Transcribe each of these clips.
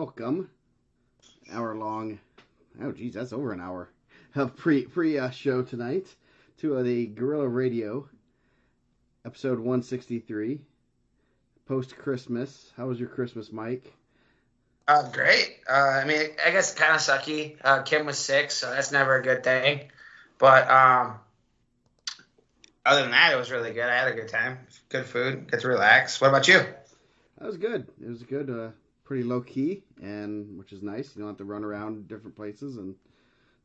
welcome. Hour long. Oh, geez, that's over an hour of pre show tonight to the Guerrilla Radio episode 163 post Christmas. How was your Christmas, Mike? Great. I guess kind of sucky. Kim was sick, so that's never a good thing. But other than that, it was really good. I had a good time. Good food. Get to relax. What about you? That was good. It was good. Pretty low key, and which is nice. You don't have to run around different places, and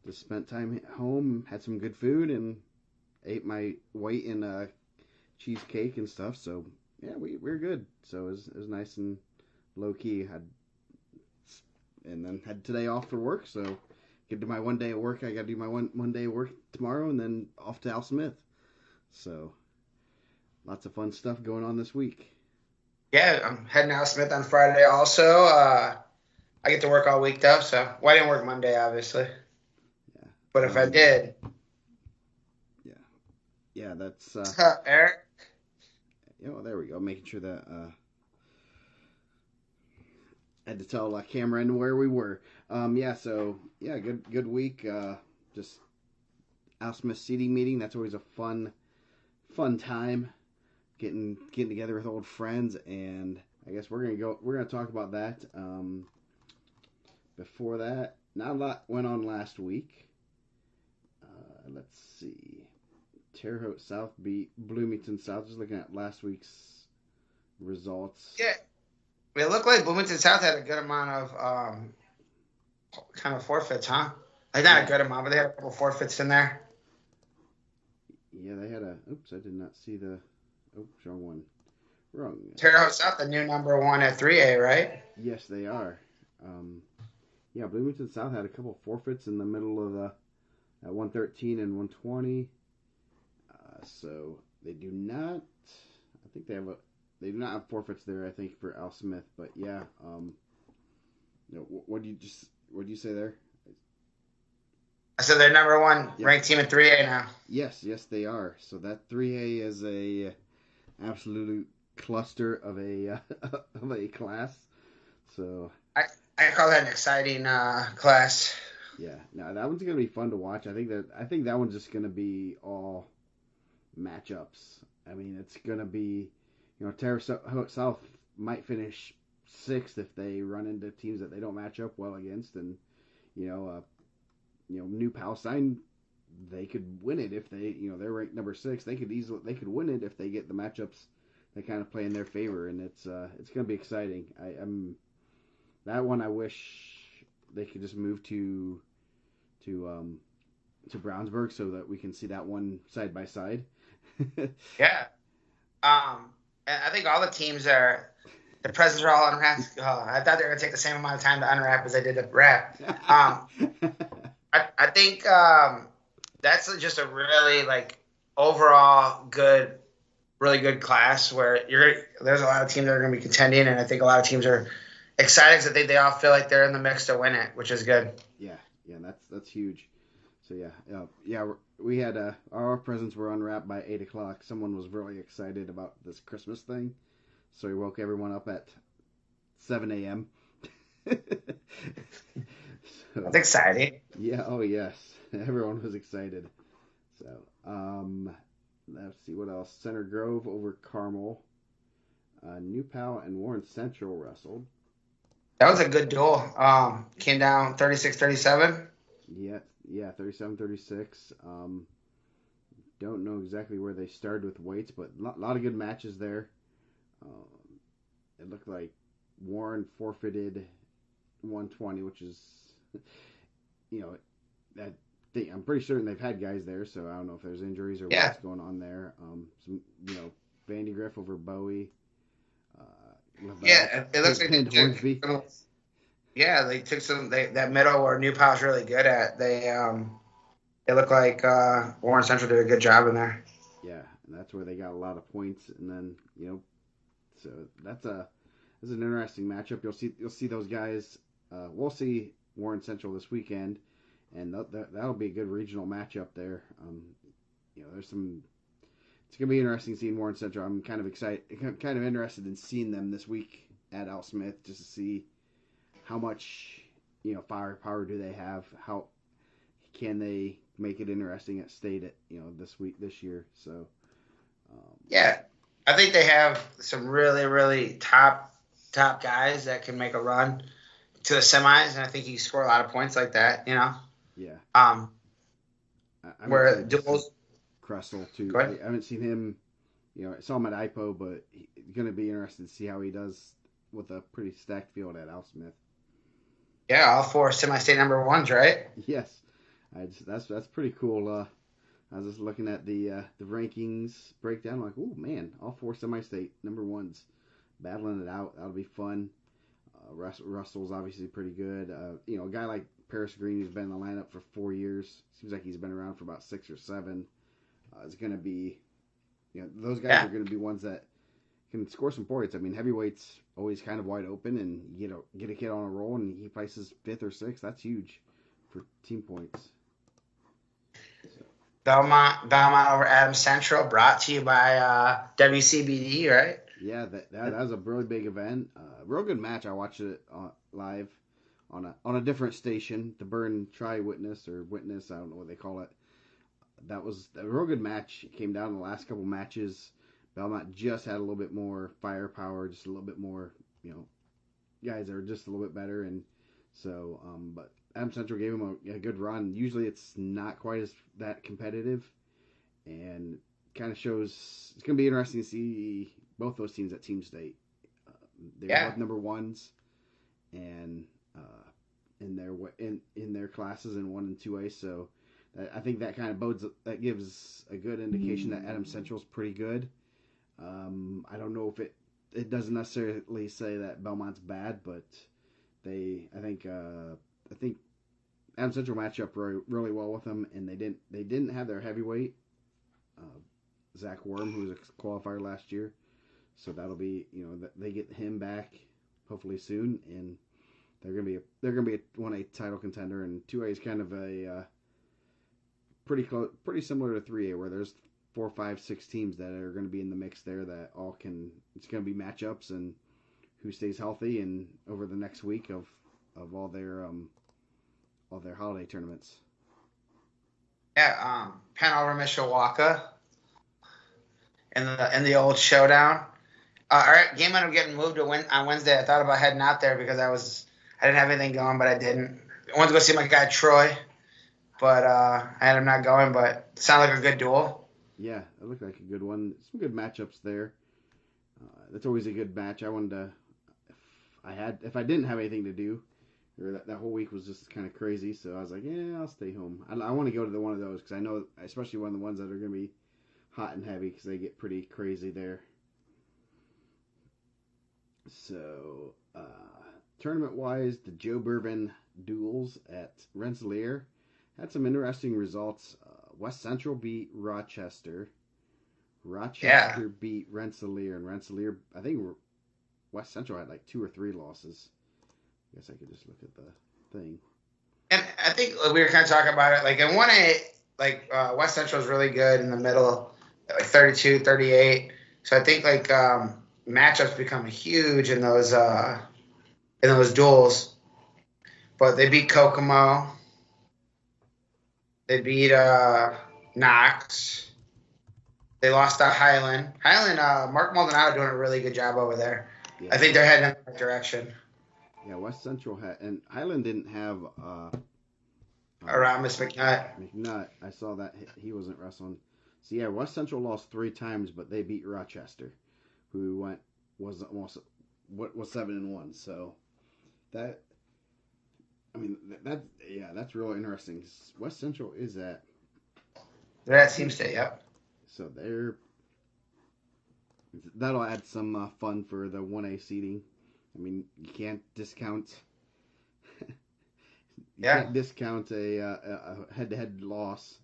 just spent time at home. Had some good food, and ate my weight in cheesecake and stuff. So yeah, we're good. So it was nice and low key. And then had today off for work, so get to my 1 day at work. I got to do my one day at work tomorrow, and then off to Al Smith. So lots of fun stuff going on this week. Yeah, I'm heading out Smith on Friday also. I get to work all week though, so I didn't work Monday, obviously. Yeah. But if I did. Yeah, that's... Eric? There we go. Making sure that... I had to tell Cameron where we were. Good week. Just Al Smith seating meeting. That's always a fun time. Getting together with old friends, and I guess we're gonna talk about that. Before that, not a lot went on last week. Let's see. Terre Haute South beat Bloomington South. Just looking at last week's results. Yeah. It looked like Bloomington South had a good amount of kind of forfeits, huh? Like not a good amount, but they had a couple forfeits in there. Yeah, they had a... Oops, I did not see the... Oops, wrong one. Wrong. Terre Haute South, the new number one at 3A, right? Yes, they are. Bloomington South had a couple forfeits in the middle of the at 113 and 120. So they do not. I think they do not have forfeits there. I think for Al Smith, but yeah. What do you say there? I said they're number one ranked team in 3A now. Yes, they are. So that 3A is a absolute cluster of a of a class. So I call that an exciting class. Yeah, no, that one's gonna be fun to watch. I think that one's just gonna be all matchups. I mean, it's gonna be, Terre Haute South might finish sixth if they run into teams that they don't match up well against, and New Palestine, they could win it if they, they're ranked number 6. They could win it if they get the matchups that kind of play in their favor, and it's gonna be exciting. That one I wish they could just move to Brownsburg so that we can see that one side by side. Yeah. And I think all the teams the presents are all unwrapped. I thought they were going to take the same amount of time to unwrap as they did to wrap. I think that's just a really overall really good class where there's a lot of teams that are going to be contending, and I think a lot of teams are excited because I think they all feel like they're in the mix to win it, which is good. Yeah, that's huge. So we had our presents were unwrapped by 8 o'clock. Someone was really excited about this Christmas thing, so we woke everyone up at 7 a.m. That's exciting. Yeah. Oh yes, everyone was excited. So let's see what else. Center Grove over Carmel. New Pal and Warren Central wrestled. That was a good duel. Came down 36-37. Yeah, 37-36. Don't know exactly where they started with weights, but a lot of good matches there. It looked like Warren forfeited 120, which is, I'm pretty certain they've had guys there, so I don't know if there's injuries or what's going on there. Vandy Griff over Bowie. It looks like they Hornsby. They took that middle where New Pal's really good at. It looked like Warren Central did a good job in there. Yeah, and that's where they got a lot of points, and then so that's an interesting matchup. You'll see those guys. We'll see Warren Central this weekend, and that'll be a good regional matchup there. There's some. It's gonna be interesting seeing Warren Central. I'm kind of excited, kind of interested in seeing them this week at Al Smith just to see how much firepower do they have? How can they make it interesting at state at this year? So Yeah, I think they have some really, really top guys that can make a run to the semis, and I think you score a lot of points like that. yeah, Um, I'm where excited to see duels. Kressel too. Go ahead. I haven't seen him. I saw him at IPO, but going to be interested to see how he does with a pretty stacked field at Al Smith. Yeah, all 4 semi-state number ones, right? Yes, that's pretty cool. I was just looking at the rankings breakdown. I'm like, oh man, all 4 semi-state number ones battling it out. That'll be fun. Russell's obviously pretty good. A guy like Paris Green, who's been in the lineup for 4 years, seems like he's been around for about 6 or 7. Is going to be, those guys are going to be ones that can score some points. I mean, heavyweight's always kind of wide open, and get a kid on a roll, and he places 5th or 6th. That's huge for team points. So. Belmont over Adams Central, brought to you by WCBD, right? Yeah, that was a really big event. Real good match. I watched it live on a different station, the Burn Tri Witness or Witness. I don't know what they call it. That was a real good match. It came down to the last couple matches. Belmont just had a little bit more firepower, just a little bit more, guys are just a little bit better. And so, but Adams Central gave him a good run. Usually it's not quite as that competitive, and kind of shows it's going to be interesting to see both those teams at Team State. They're both number ones, and in their classes in 1 and 2A. So I think that kind of gives a good indication that Adams Central is pretty good. I don't know if it doesn't necessarily say that Belmont's bad, but I think Adams Central matched up really well with them, and they didn't have their heavyweight Zach Worm, who was a qualifier last year, so that'll be they get him back hopefully soon, and they're gonna be a 1A title contender, and 2A is kind of a pretty similar to 3A, where there's 4, 5, 6 teams that are going to be in the mix there that all can. It's going to be matchups and who stays healthy, and over the next week of all their holiday tournaments. Yeah, Penn over Mishawaka in the old showdown. All right, game ended up getting moved to on Wednesday. I thought about heading out there because I didn't have anything going, but I didn't. I wanted to go see my guy Troy, but I ended up not going. But it sounded like a good duel. Yeah, it looked like a good one. Some good matchups there. That's always a good match. I wanted to, if I didn't have anything to do, or that whole week was just kind of crazy, so I was like, yeah, I'll stay home. I want to go to one of those because I know, especially one of the ones that are going to be hot and heavy because they get pretty crazy there. So, tournament-wise, the Joe Bourbon duels at Rensselaer had some interesting results. West Central beat Rochester. Rochester beat Rensselaer, and Rensselaer, I think West Central had like 2 or 3 losses. I guess I could just look at the thing. And I think we were kind of talking about it. Like in 1A, like West Central is really good in the middle, like 32, 38. So I think like matchups become huge in those duels. But they beat Kokomo. They beat Knox. They lost to Highland. Mark Maldonado doing a really good job over there. Yeah. I think they're heading in the right direction. Yeah, West Central and Highland didn't have Aramis McNutt. McNutt, I saw that he wasn't wrestling. So yeah, West Central lost 3 times, but they beat Rochester, who was 7-1. So that's really interesting. West Central is at. They're at Team State, yep. So that'll add some fun for the 1A seeding. I mean, you can't discount. Can't discount a head-to-head loss,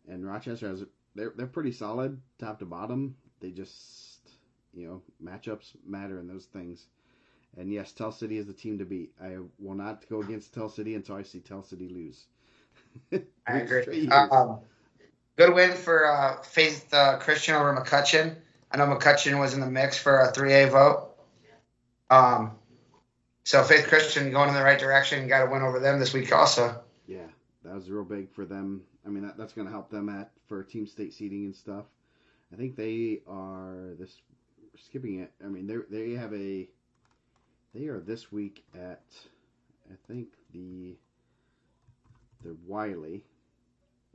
and Rochester they're pretty solid top to bottom. They just matchups matter in those things. And yes, Tell City is the team to beat. I will not go against Tell City until I see Tell City lose. I agree. Good win for Faith Christian over McCutcheon. I know McCutcheon was in the mix for a 3A vote. So Faith Christian going in the right direction. Got to win over them this week also. Yeah, that was real big for them. I mean, that's going to help them for team state seeding and stuff. I think they are this skipping it. I mean, they are this week at, I think the Wiley.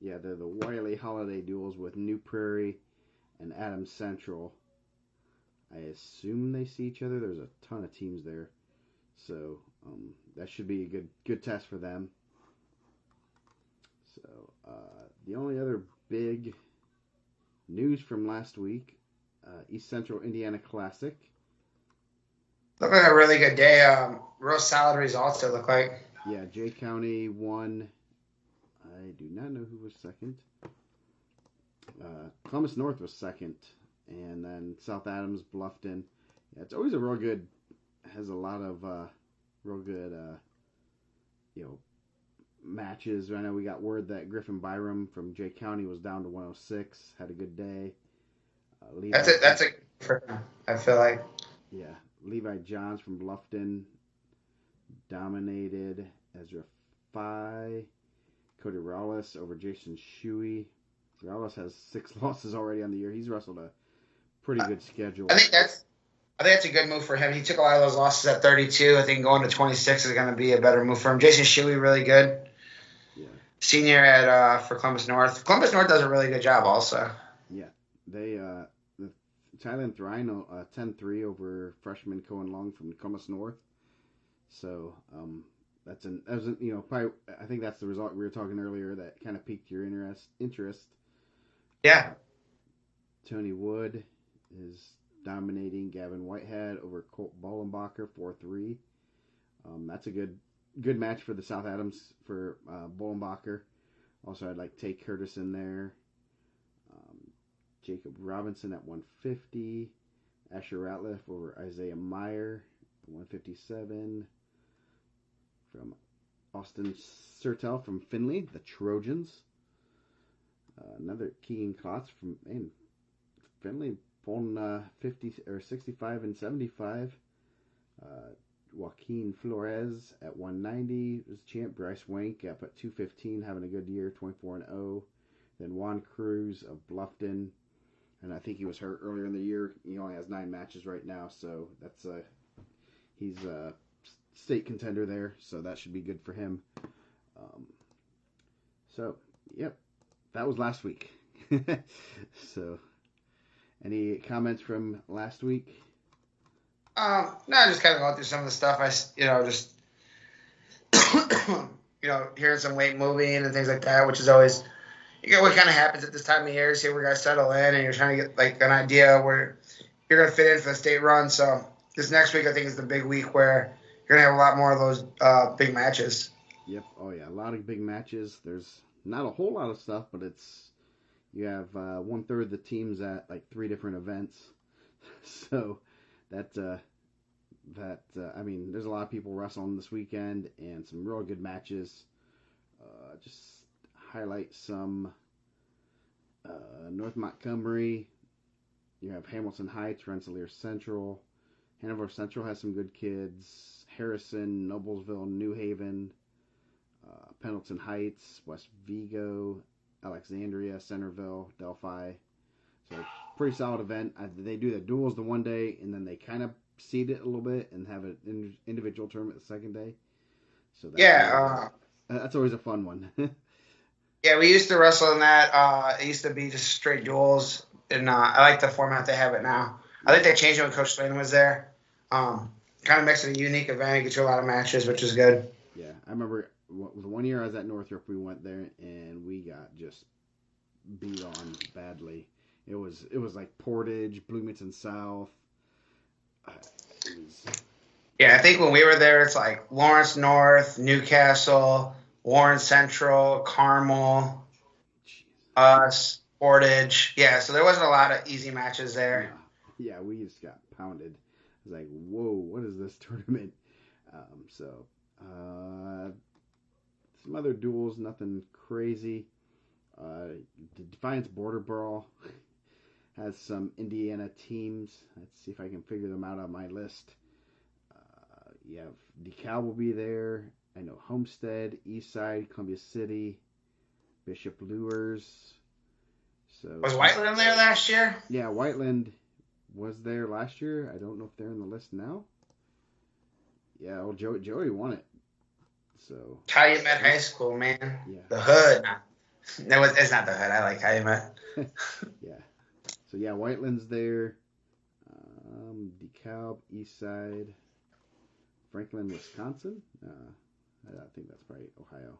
Yeah, they're the Wiley Holiday Duels with New Prairie and Adams Central. I assume they see each other. There's a ton of teams there, so that should be a good test for them. So the only other big news from last week, East Central Indiana Classic. Looked like a really good day. Real solid results, it looked like. Yeah, Jay County won. I do not know who was second. Columbus North was second, and then South Adams, Bluffton. Yeah, it's always a real good. Has a lot of real good, matches. I know we got word that Griffin Byram from Jay County was down to 106. Had a good day. That's a. I feel like. Yeah, Levi Johns from Bluffton dominated. Ezra Phi, Cody Rallis over Jason Shuey. Rallis has 6 losses already on the year. He's wrestled a pretty good schedule. I think that's a good move for him. He took a lot of those losses at 32. I think going to 26 is going to be a better move for him. Jason Shuey, really good. Yeah. Senior for Columbus North. Columbus North does a really good job also. Yeah. They the Thailand Thrine 10-3 over freshman Cohen Long from Columbus North. So probably, I think that's the result we were talking earlier that kind of piqued your interest. Yeah. Tony Wood is dominating Gavin Whitehead over Colt Bollenbacher 4-3. That's a good match for the South Adams for Bollenbacher. Also, I'd like Tay Curtis in there. Jacob Robinson at 150. Asher Ratliff over Isaiah Meyer at 157. From Austin Sertel from Finley, the Trojans. Another Keegan Klotz from Finley, pulling 50 or 65 and 75. Joaquin Flores at 190 was champ. Bryce Wank up at 215, having a good year, 24-0. Then Juan Cruz of Bluffton, and I think he was hurt earlier in the year. He only has 9 matches right now, so that's he's a state contender there, so that should be good for him. Yep, that was last week. So, any comments from last week? No, just kind of going through some of the stuff. Just hearing some weight moving and things like that, which is always, what kind of happens at this time of year. See where guys settle in, and you're trying to get like an idea where you're going to fit in for the state run. So this next week, I think, is the big week where you're going to have a lot more of those big matches. Yep. Oh yeah, a lot of big matches. There's not a whole lot of stuff, but you have 1/3 of the teams at like 3 different events. So I mean, there's a lot of people wrestling this weekend and some real good matches. Just highlight some North Montgomery. You have Hamilton Heights, Rensselaer Central. Hanover Central has some good kids. Harrison, Noblesville, New Haven, Pendleton Heights, West Vigo, Alexandria, Centerville, Delphi. So pretty solid event. They do the duels the one day, and then they kind of seed it a little bit and have an individual tournament the second day. So that's always a fun one. Yeah, we used to wrestle in that. It used to be just straight duels, and I like the format they have it now. I think they changed it when Coach Swain was there. Kind of makes it a unique event. Gets you a lot of matches, which is good. Yeah, I remember the one year I was at Northrop, we went there and we got just beat on badly. It was like Portage, Bloomington South. Yeah, I think when we were there, it's like Lawrence North, Newcastle, Warren Central, Carmel, us, Portage. Yeah, so there wasn't a lot of easy matches there. Yeah, we just got pounded. I was like, whoa, what is this tournament? Some other duels, nothing crazy. The Defiance Border Brawl has some Indiana teams. Let's see if I can figure them out on my list. You have DeKalb will be there. I know Homestead, Eastside, Columbia City, Bishop Lures. So Was Whiteland there last year? yeah, Whiteland was there last year. I don't know if they're in the list now. Yeah, well, Joey won it. So Calumet High School, man. Yeah. The hood. No, it's not the hood. I like Calumet. Yeah. So yeah, Whiteland's there. DeKalb, Eastside, Franklin, Wisconsin. I think that's probably Ohio.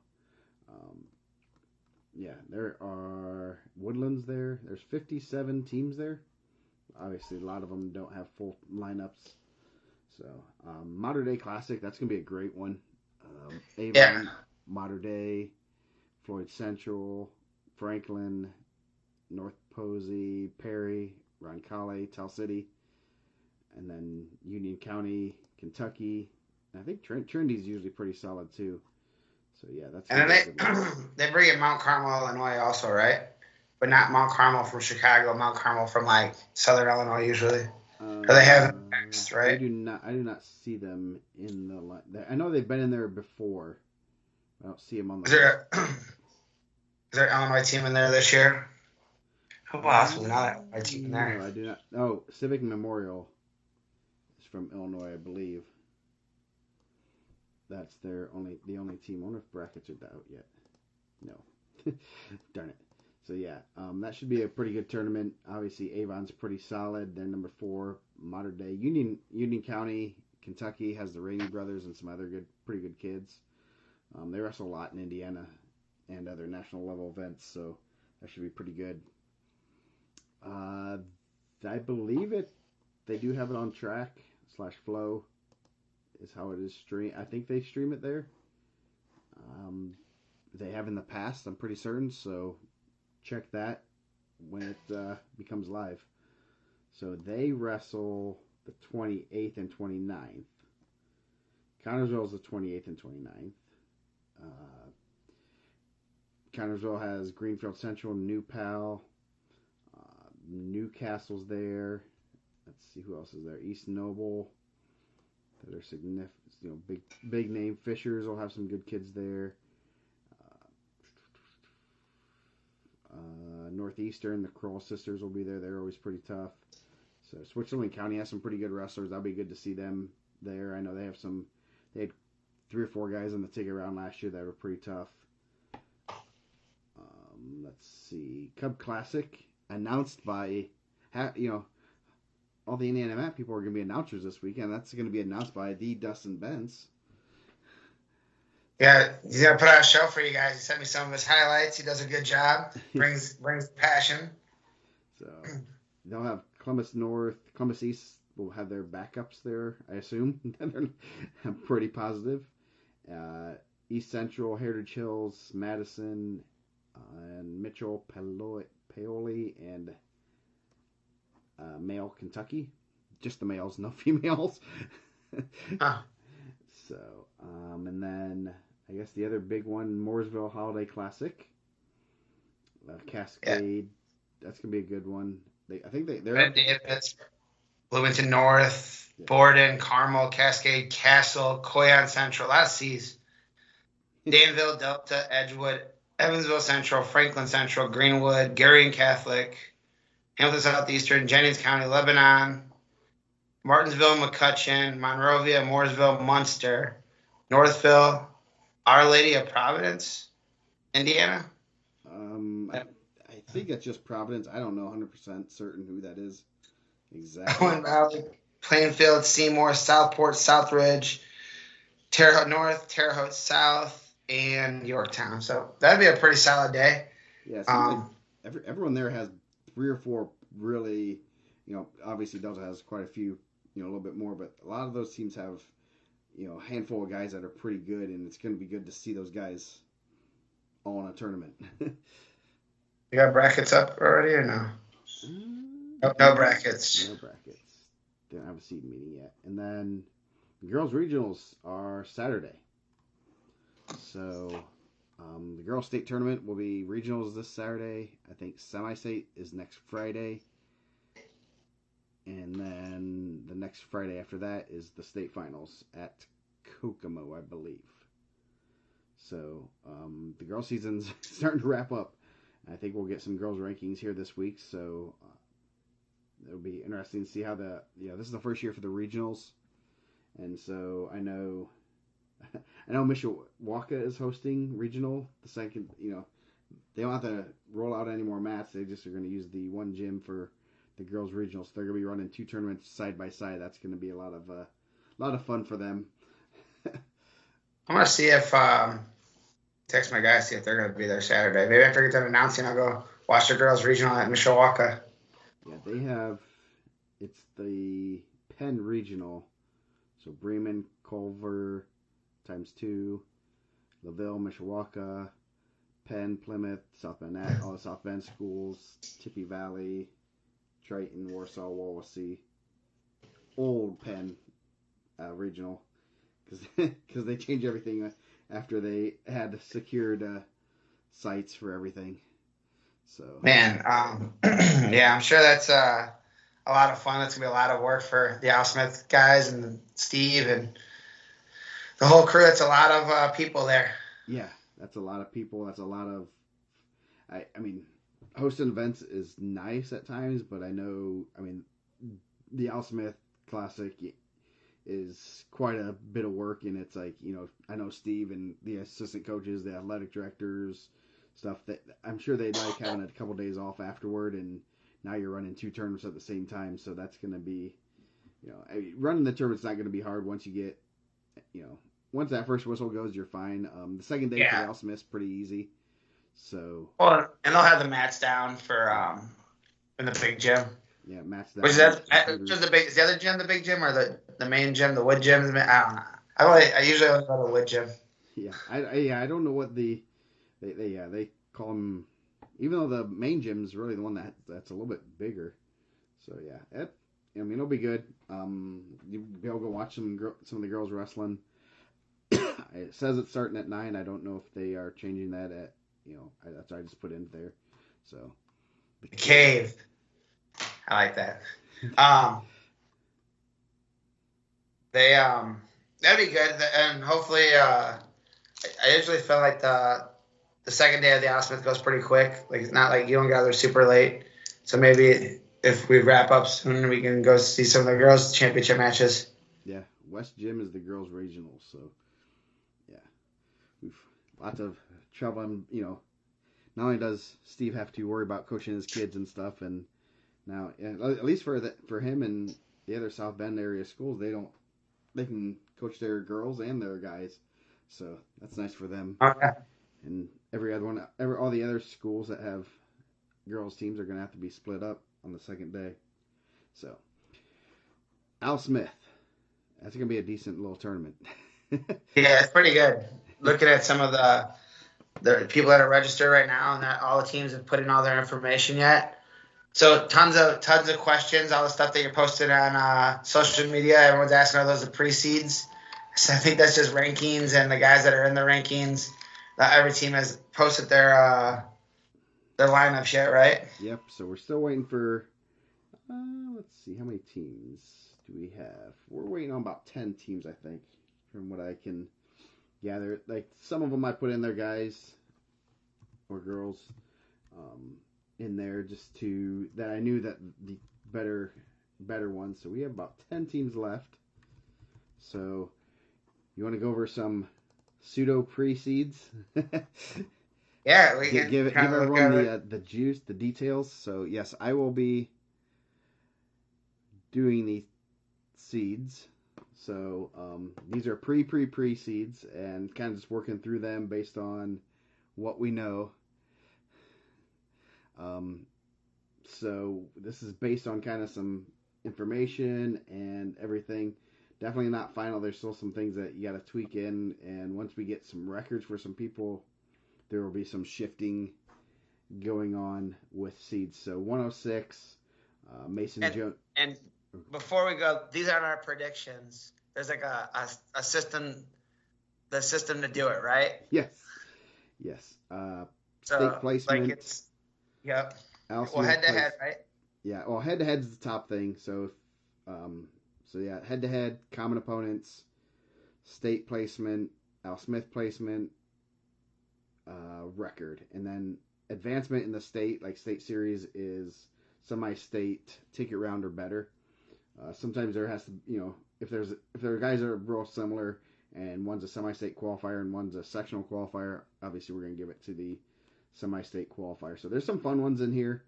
Yeah, there are Woodlands there. There's 57 teams there. Obviously, a lot of them don't have full lineups. So, Mater Dei Classic, that's going to be a great one. Avon, Yeah. Mater Dei, Floyd Central, Franklin, North Posey, Perry, Roncalli, Tell City, and then Union County, Kentucky. And I think Trinity's usually pretty solid too. So yeah, that's. And then they bring in Mount Carmel, Illinois, also, right? But not Mount Carmel from Chicago. Mount Carmel from like Southern Illinois, usually. Or they have in the past, right? I do not see them in the line. I know they've been in there before. I don't see them on the. Is there an Illinois team in there this year? Who else was not a team in there? No, I do not. Oh, Civic Memorial is from Illinois, I believe. That's the only team. I wonder if brackets are out yet. No. Darn it. So yeah, that should be a pretty good tournament. Obviously, Avon's pretty solid. They're number 4. Mater Dei. Union County, Kentucky has the Rainey brothers and some other pretty good kids. They wrestle a lot in Indiana and other national level events, so that should be pretty good. I believe they do have it on track/flow is how it is stream. I think they stream it there. They have in the past, I'm pretty certain, so check that when it becomes live. So they wrestle the 28th and 29th. Connersville is the 28th and 29th. Connersville has Greenfield Central, New Pal, Newcastle's there. Let's see who else is there. East Noble, that are significant, big name. Fishers will have some good kids there. Northeastern, the Kroll sisters will be there. They're always pretty tough. So Switzerland County has some pretty good wrestlers. That'll be good to see them there. I know they had 3 or 4 guys on the ticket round last year that were pretty tough. Let's see. Cub Classic, announced by, all the IndianaMat people are going to be announcers this weekend. That's going to be announced by the Dustin Benz. Yeah, he's going to put out a show for you guys. He sent me some of his highlights. He does a good job. Brings passion. So they'll have Columbus North, Columbus East will have their backups there, I assume. I'm pretty positive. East Central, Heritage Hills, Madison, and Mitchell, Paoli, and male Kentucky. Just the males, no females. So, and then I guess the other big one, Mooresville Holiday Classic. Cascade, that's going to be a good one. I think they're Red Davis, Bloomington North, Borden, Carmel, Cascade, Castle, Coyon Central, a lot of C's. Danville, Delta, Edgewood, Evansville Central, Franklin Central, Greenwood, Garrion Catholic, Hamilton Southeastern, Jennings County, Lebanon, Martinsville, McCutcheon, Monrovia, Mooresville, Munster, Northville, Our Lady of Providence, Indiana. I think that's just Providence. I don't know 100% certain who that is exactly. Owen Valley, Plainfield, Seymour, Southport, Southridge, Terre Haute North, Terre Haute South, and Yorktown. So that'd be a pretty solid day. Yeah, it seems like everyone there has 3 or 4 really, obviously Delta has quite a few, a little bit more, but a lot of those teams have, a handful of guys that are pretty good, and it's going to be good to see those guys all in a tournament. You got brackets up already or no? No brackets. No brackets. Don't have a seed meeting yet. And then the girls' regionals are Saturday. So the girls' state tournament will be regionals this Saturday. I think semi-state is next Friday. And then the next Friday after that is the state finals at Kokomo, I believe. So the girls' season's starting to wrap up. I think we'll get some girls' rankings here this week. So it'll be interesting to see how this is the first year for the regionals, and so I know Mishawaka is hosting regional. The second, they don't have to roll out any more mats. They just are going to use the one gym for the girls' regionals. So they're going to be running 2 tournaments side by side. That's going to be a lot of fun for them. I'm going to see if text my guys, see if they're going to be there Saturday. Maybe after I get done announcing, I'll go watch the girls' regional at Mishawaka. Yeah, it's the Penn regional. So Bremen, Culver times 2, LaVille, Mishawaka, Penn, Plymouth, South Bend, all the South Bend schools, Tippy Valley, Triton, Warsaw, Wawasee, Old Penn regional, because they changed everything after they had secured sites for everything. So man, yeah, I'm sure that's a lot of fun. That's gonna be a lot of work for the Al Smith guys and Steve and the whole crew. That's a lot of people there. Yeah, that's a lot of people. That's a lot of. I mean, hosting events is nice at times, but the Al Smith Classic is quite a bit of work, and it's like, I know Steve and the assistant coaches, the athletic directors, stuff that I'm sure they'd like having a couple days off afterward, and now you're running 2 tournaments at the same time, so that's going to be, running the tournament's not going to be hard once you get, once that first whistle goes, you're fine. The second day for the Al Smith's pretty easy. So. Well, and they'll have the mats down for in the big gym. Yeah, mats down. Which is the other gym the big gym, or the main gym, the wood gym? I don't know. I usually only go to the wood gym. Yeah, I don't know what they call them. Even though the main gym is really the one that's a little bit bigger. So yeah, it'll be good. You'll be able to watch some of the girls wrestling. It says it's starting at 9. I don't know if they are changing that at, that's what I just put in there. So. The cave. I like that. That'd be good, and hopefully, I usually feel like the second day of the Al Smith goes pretty quick. Like, it's not like you don't get out there super late. So maybe if we wrap up soon, we can go see some of the girls' championship matches. Yeah, West Gym is the girls' regional, so yeah, we've lots of traveling. Not only does Steve have to worry about coaching his kids and stuff, and now, at least for him and the other South Bend area schools, they can coach their girls and their guys, so that's nice for them. Okay. And all the other schools that have girls teams are going to have to be split up on the second day. So, Al Smith, that's going to be a decent little tournament. Yeah, it's pretty good. Looking at some of the people that are registered right now, and that all the teams have put in all their information yet. So tons of questions, all the stuff that you're posting on social media. Everyone's asking, are those the pre-seeds? So I think that's just rankings, and the guys that are in the rankings. Every team has posted their lineups yet, right? Yep. So we're still waiting for. Let's see, how many teams do we have? We're waiting on about 10 teams, I think, from what I can gather. Like, some of them I put in their guys or girls. In there just that I knew that the better ones. So we have about 10 teams left. So you want to go over some pseudo pre-seeds? Yeah, we can give everyone the juice, the details. So yes, I will be doing the seeds. So these are pre-seeds, and kind of just working through them based on what we know. So this is based on kind of some information and everything. Definitely not final. There's still some things that you got to tweak in, and once we get some records for some people, there will be some shifting going on with seeds. So 106, Mason Jones. And before we go, these aren't our predictions. There's like a system, the system to do it, right? Yes. State placement. Like it's. Yep. Well, head-to-head, right? Yeah. Well, head-to-head is the top thing. So, head-to-head, common opponents, state placement, Al Smith placement, record, and then advancement in the state, like state series, is semi-state, ticket round or better. Sometimes there has to, if there are guys that are real similar, and one's a semi-state qualifier and one's a sectional qualifier, obviously we're going to give it to the semi-state qualifier. So there's some fun ones in here.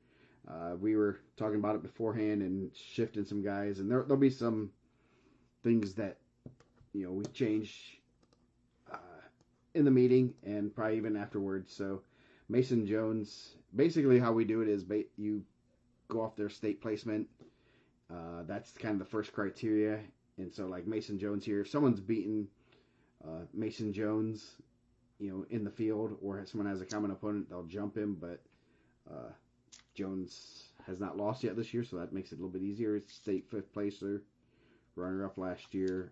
We were talking about it beforehand and shifting some guys, and there'll be some things that we change in the meeting and probably even afterwards. So Mason Jones, basically how we do it is you go off their state placement. That's kind of the first criteria. And so like Mason Jones here, if someone's beaten Mason Jones, in the field, or someone has a common opponent, they'll jump him. But Jones has not lost yet this year, so that makes it a little bit easier. It's state fifth placer, runner-up last year.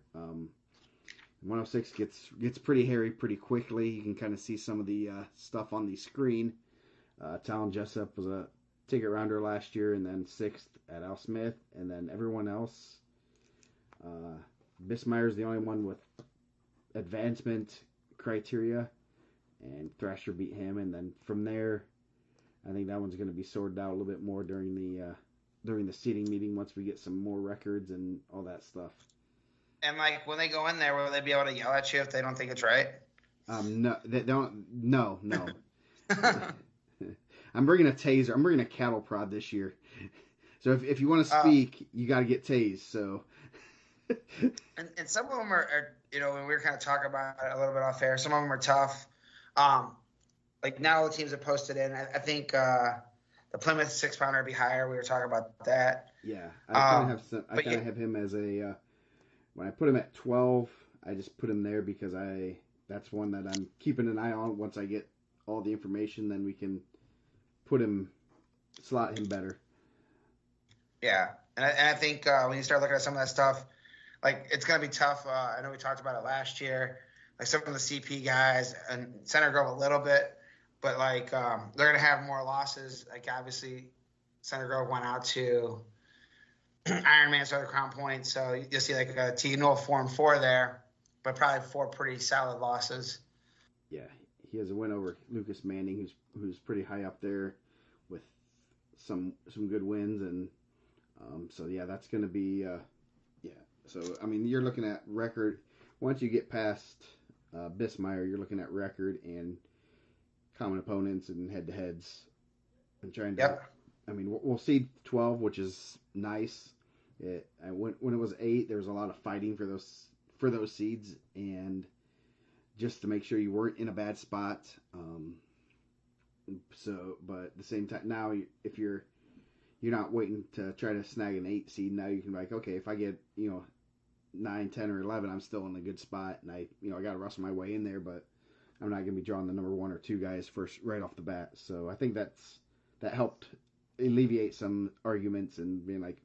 106 gets pretty hairy pretty quickly. You can kind of see some of the stuff on the screen. Talon Jessup was a ticket rounder last year, and then sixth at Al Smith, and then everyone else. Bismeyer's the only one with advancement criteria, and Thrasher beat him, and then from there, I think that one's going to be sorted out a little bit more during the seating meeting once we get some more records and all that stuff. And like when they go in there, will they be able to yell at you if they don't think it's right? No, they don't. No. I'm bringing a taser. I'm bringing a cattle prod this year. So if you want to speak, you got to get tased. So. and some of them are when we were kind of talking about it a little bit off air, some of them are tough. Like now the teams have posted in. I think the Plymouth 6-pounder would be higher. We were talking about that. Yeah, I kind of have him as a. When I put him at 12, I just put him there because that's one that I'm keeping an eye on. Once I get all the information, then we can slot him better. Yeah, and I think when you start looking at some of that stuff, like it's going to be tough. I know we talked about it last year. Like some of the CP guys and Center Grove a little bit, but like they're going to have more losses. Like obviously, Center Grove went out to Ironman, so the Crown Point. So you'll see like a T Newell Form 4 there, but probably 4 pretty solid losses. Yeah, he has a win over Lucas Manning, who's pretty high up there with some good wins, and so yeah, that's going to be yeah. So I mean, you're looking at record once you get past Bismeyer, you're looking at record and common opponents and head-to-heads and trying to. Yep. I mean, we'll see 12, which is nice. When it was 8, there was a lot of fighting for those seeds, and just to make sure you weren't in a bad spot. But at the same time, now if you're not waiting to try to snag an 8 seed, now you can be like, okay, if I get 9, 10, or 11, I'm still in a good spot, and I got to wrestle my way in there, but I'm not going to be drawing the number 1 or 2 guys first right off the bat. So I think that helped alleviate some arguments and being like,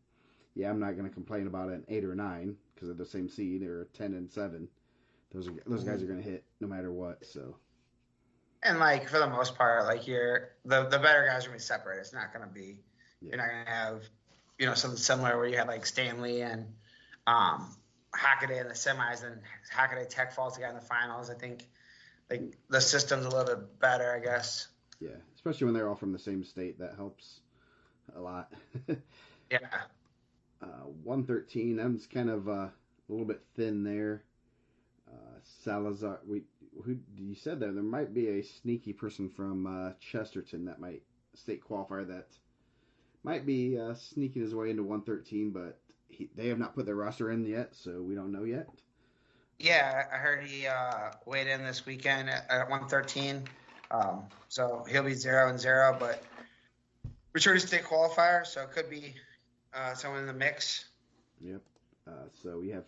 yeah, I'm not going to complain about an 8 or 9 because they're the same seed, or a 10 and 7. Those guys are going to hit no matter what. So. And like for the most part, like the better guys are going to be separated. It's not going to be you're not going to have something similar where you had like Stanley and Hockaday in the semis and Hockaday Tech falls together in the finals. I think like the system's a little bit better, I guess. Yeah, especially when they're all from the same state, that helps a lot. Yeah. 113, that's kind of a little bit thin there. Salazar, you said there might be a sneaky person from Chesterton that might state qualifier that might be sneaking his way into 113, but they have not put their roster in yet, so we don't know yet. Yeah, I heard he weighed in this weekend at 113. So he'll be 0-0, but return to state qualifier, so it could be someone in the mix. Yep. So we have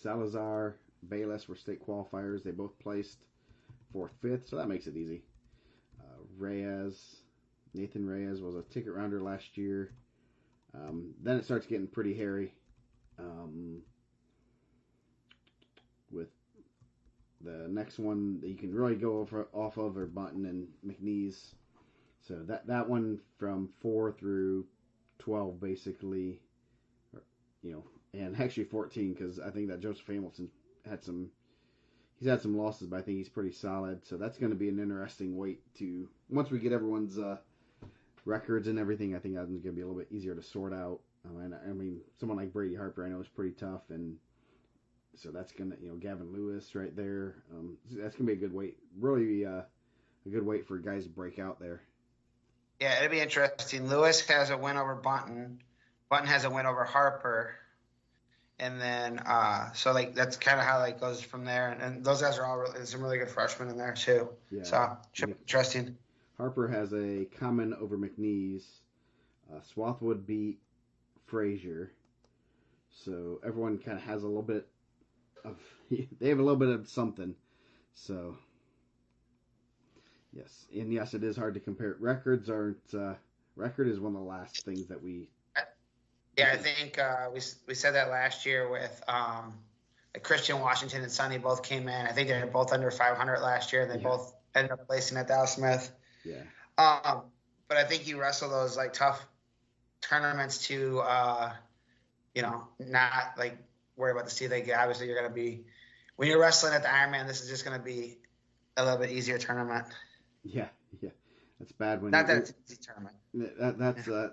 Salazar, Bayless were state qualifiers. They both placed 4th, 5th, so that makes it easy. Nathan Reyes was a ticket rounder last year. Then it starts getting pretty hairy with the next one that you can really go off of are Button and McNeese. So that one from 4 through 12 basically, and actually 14 because I think that Joseph Hamilton had some he's had some losses, but I think he's pretty solid. So that's going to be an interesting weight to once we get everyone's records and everything. I think that's going to be a little bit easier to sort out. I mean, someone like Brady Harper, I know is pretty tough, and so that's gonna, Gavin Lewis right there. That's gonna be a good weight. Really, a good weight for guys to break out there. Yeah, it'll be interesting. Lewis has a win over Bunton. Bunton has a win over Harper. And then, so like that's kind of how it goes from there. And those guys are all some really good freshmen in there too. Yeah. So should be interesting. Harper has a common over McNeese. Swarthwood beat Frazier. So everyone kind of has a little bit of, they have a little bit of something. So, yes. And yes, it is hard to compare. Record is one of the last things that we. Yeah, I think we said that last year with Christian Washington and Sonny both came in. I think they were both under 500 last year, and they both ended up placing at Dallas Smith. Yeah. But I think you wrestle those tough tournaments to, not worry about the seed they get. Obviously, you're going to be when you're wrestling at the Ironman. This is just going to be a little bit easier tournament. Yeah. That's bad when not that it's an easy tournament.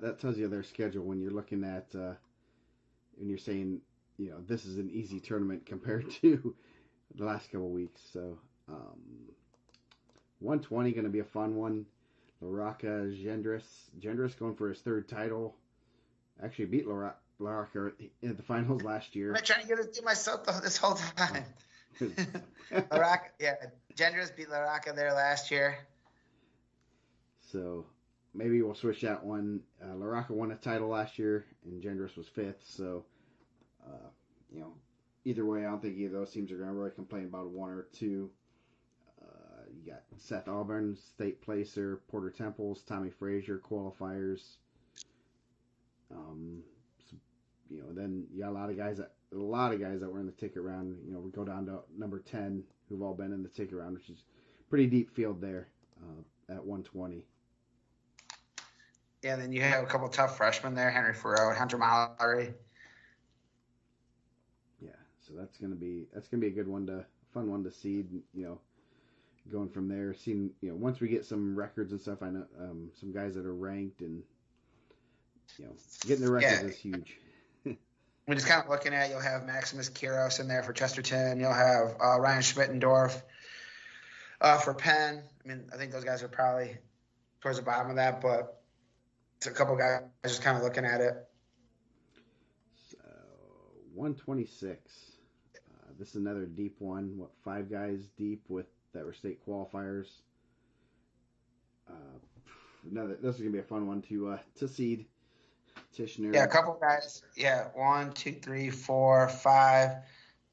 That tells you their schedule when you're looking at when you're saying this is an easy tournament compared to the last couple of weeks. So 120 going to be a fun one. Laraka Gendris going for his third title. Actually beat Laraka in the finals last year. I'm trying to get it to myself this whole time. Laraka, Gendris beat Laraka there last year. So maybe we'll switch that one. Laraka won a title last year, and Gendris was fifth. So, either way, I don't think either of those teams are going to really complain about one or two. You got Seth Auburn, state placer, Porter Temples, Tommy Frazier, qualifiers. Then you got a lot of guys that were in the ticket round. We go down to number 10, who've all been in the ticket round, which is pretty deep field there at 120. Yeah, then you have a couple of tough freshmen there, Henry Farrow and Hunter Mallory. Yeah, so that's gonna be a good one fun one to seed. Going from there, seeing once we get some records and stuff, I know some guys that are ranked and getting the records is huge. We're just kind of looking at, you'll have Maximus Kiros in there for Chesterton. You'll have Ryan Schmittendorf for Penn. I mean, I think those guys are probably towards the bottom of that, but it's a couple guys just kind of looking at it. So 126. This is another deep one. 5 guys deep that were state qualifiers. This is gonna be a fun one to seed. Tishner. Yeah, a couple guys. Yeah, 1, 2, 3, 4, 5,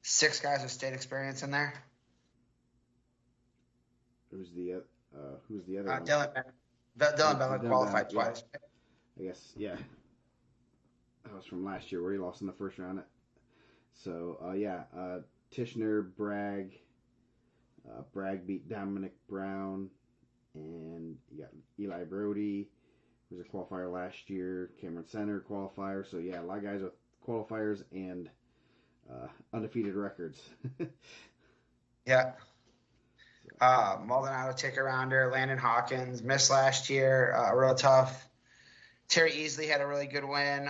6 guys with state experience in there. Who's the other one? Dylan Bennett qualified twice. I guess, yeah. That was from last year where he lost in the first round. So, Tishner, Bragg. Bragg beat Dominic Brown. And you got Eli Brody, who was a qualifier last year. Cameron Center, qualifier. So, yeah, a lot of guys with qualifiers and undefeated records. Yeah. Maldonado ticket rounder, Landon Hawkins missed last year, real tough. Terry Easley had a really good win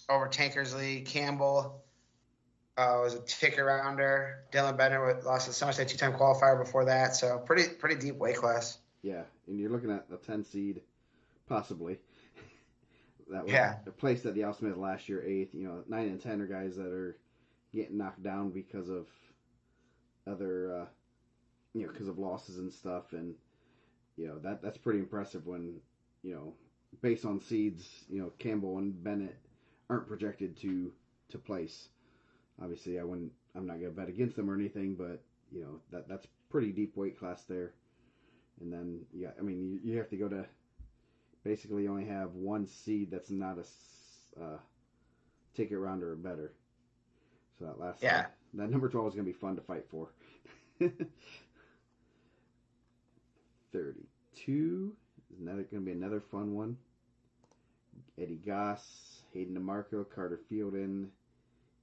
over Tankersley. Campbell was a ticket rounder. Dylan Bennett lost to Somerset 2-time qualifier before that, so pretty deep weight class. Yeah, and you're looking at the 10 seed, possibly. That was a place at the Al Smith last year, 8th. 9 and 10 are guys that are getting knocked down because of other. Because of losses and stuff, and that's pretty impressive when based on seeds, Campbell and Bennett aren't projected to place. Obviously, I'm not gonna bet against them or anything, but that's pretty deep weight class there. And then you have to go to basically only have one seed that's not a ticket rounder or better. So that last that number 12 is gonna be fun to fight for. 32 is going to be another fun one. Eddie Goss, Hayden DeMarco, Carter Fielden,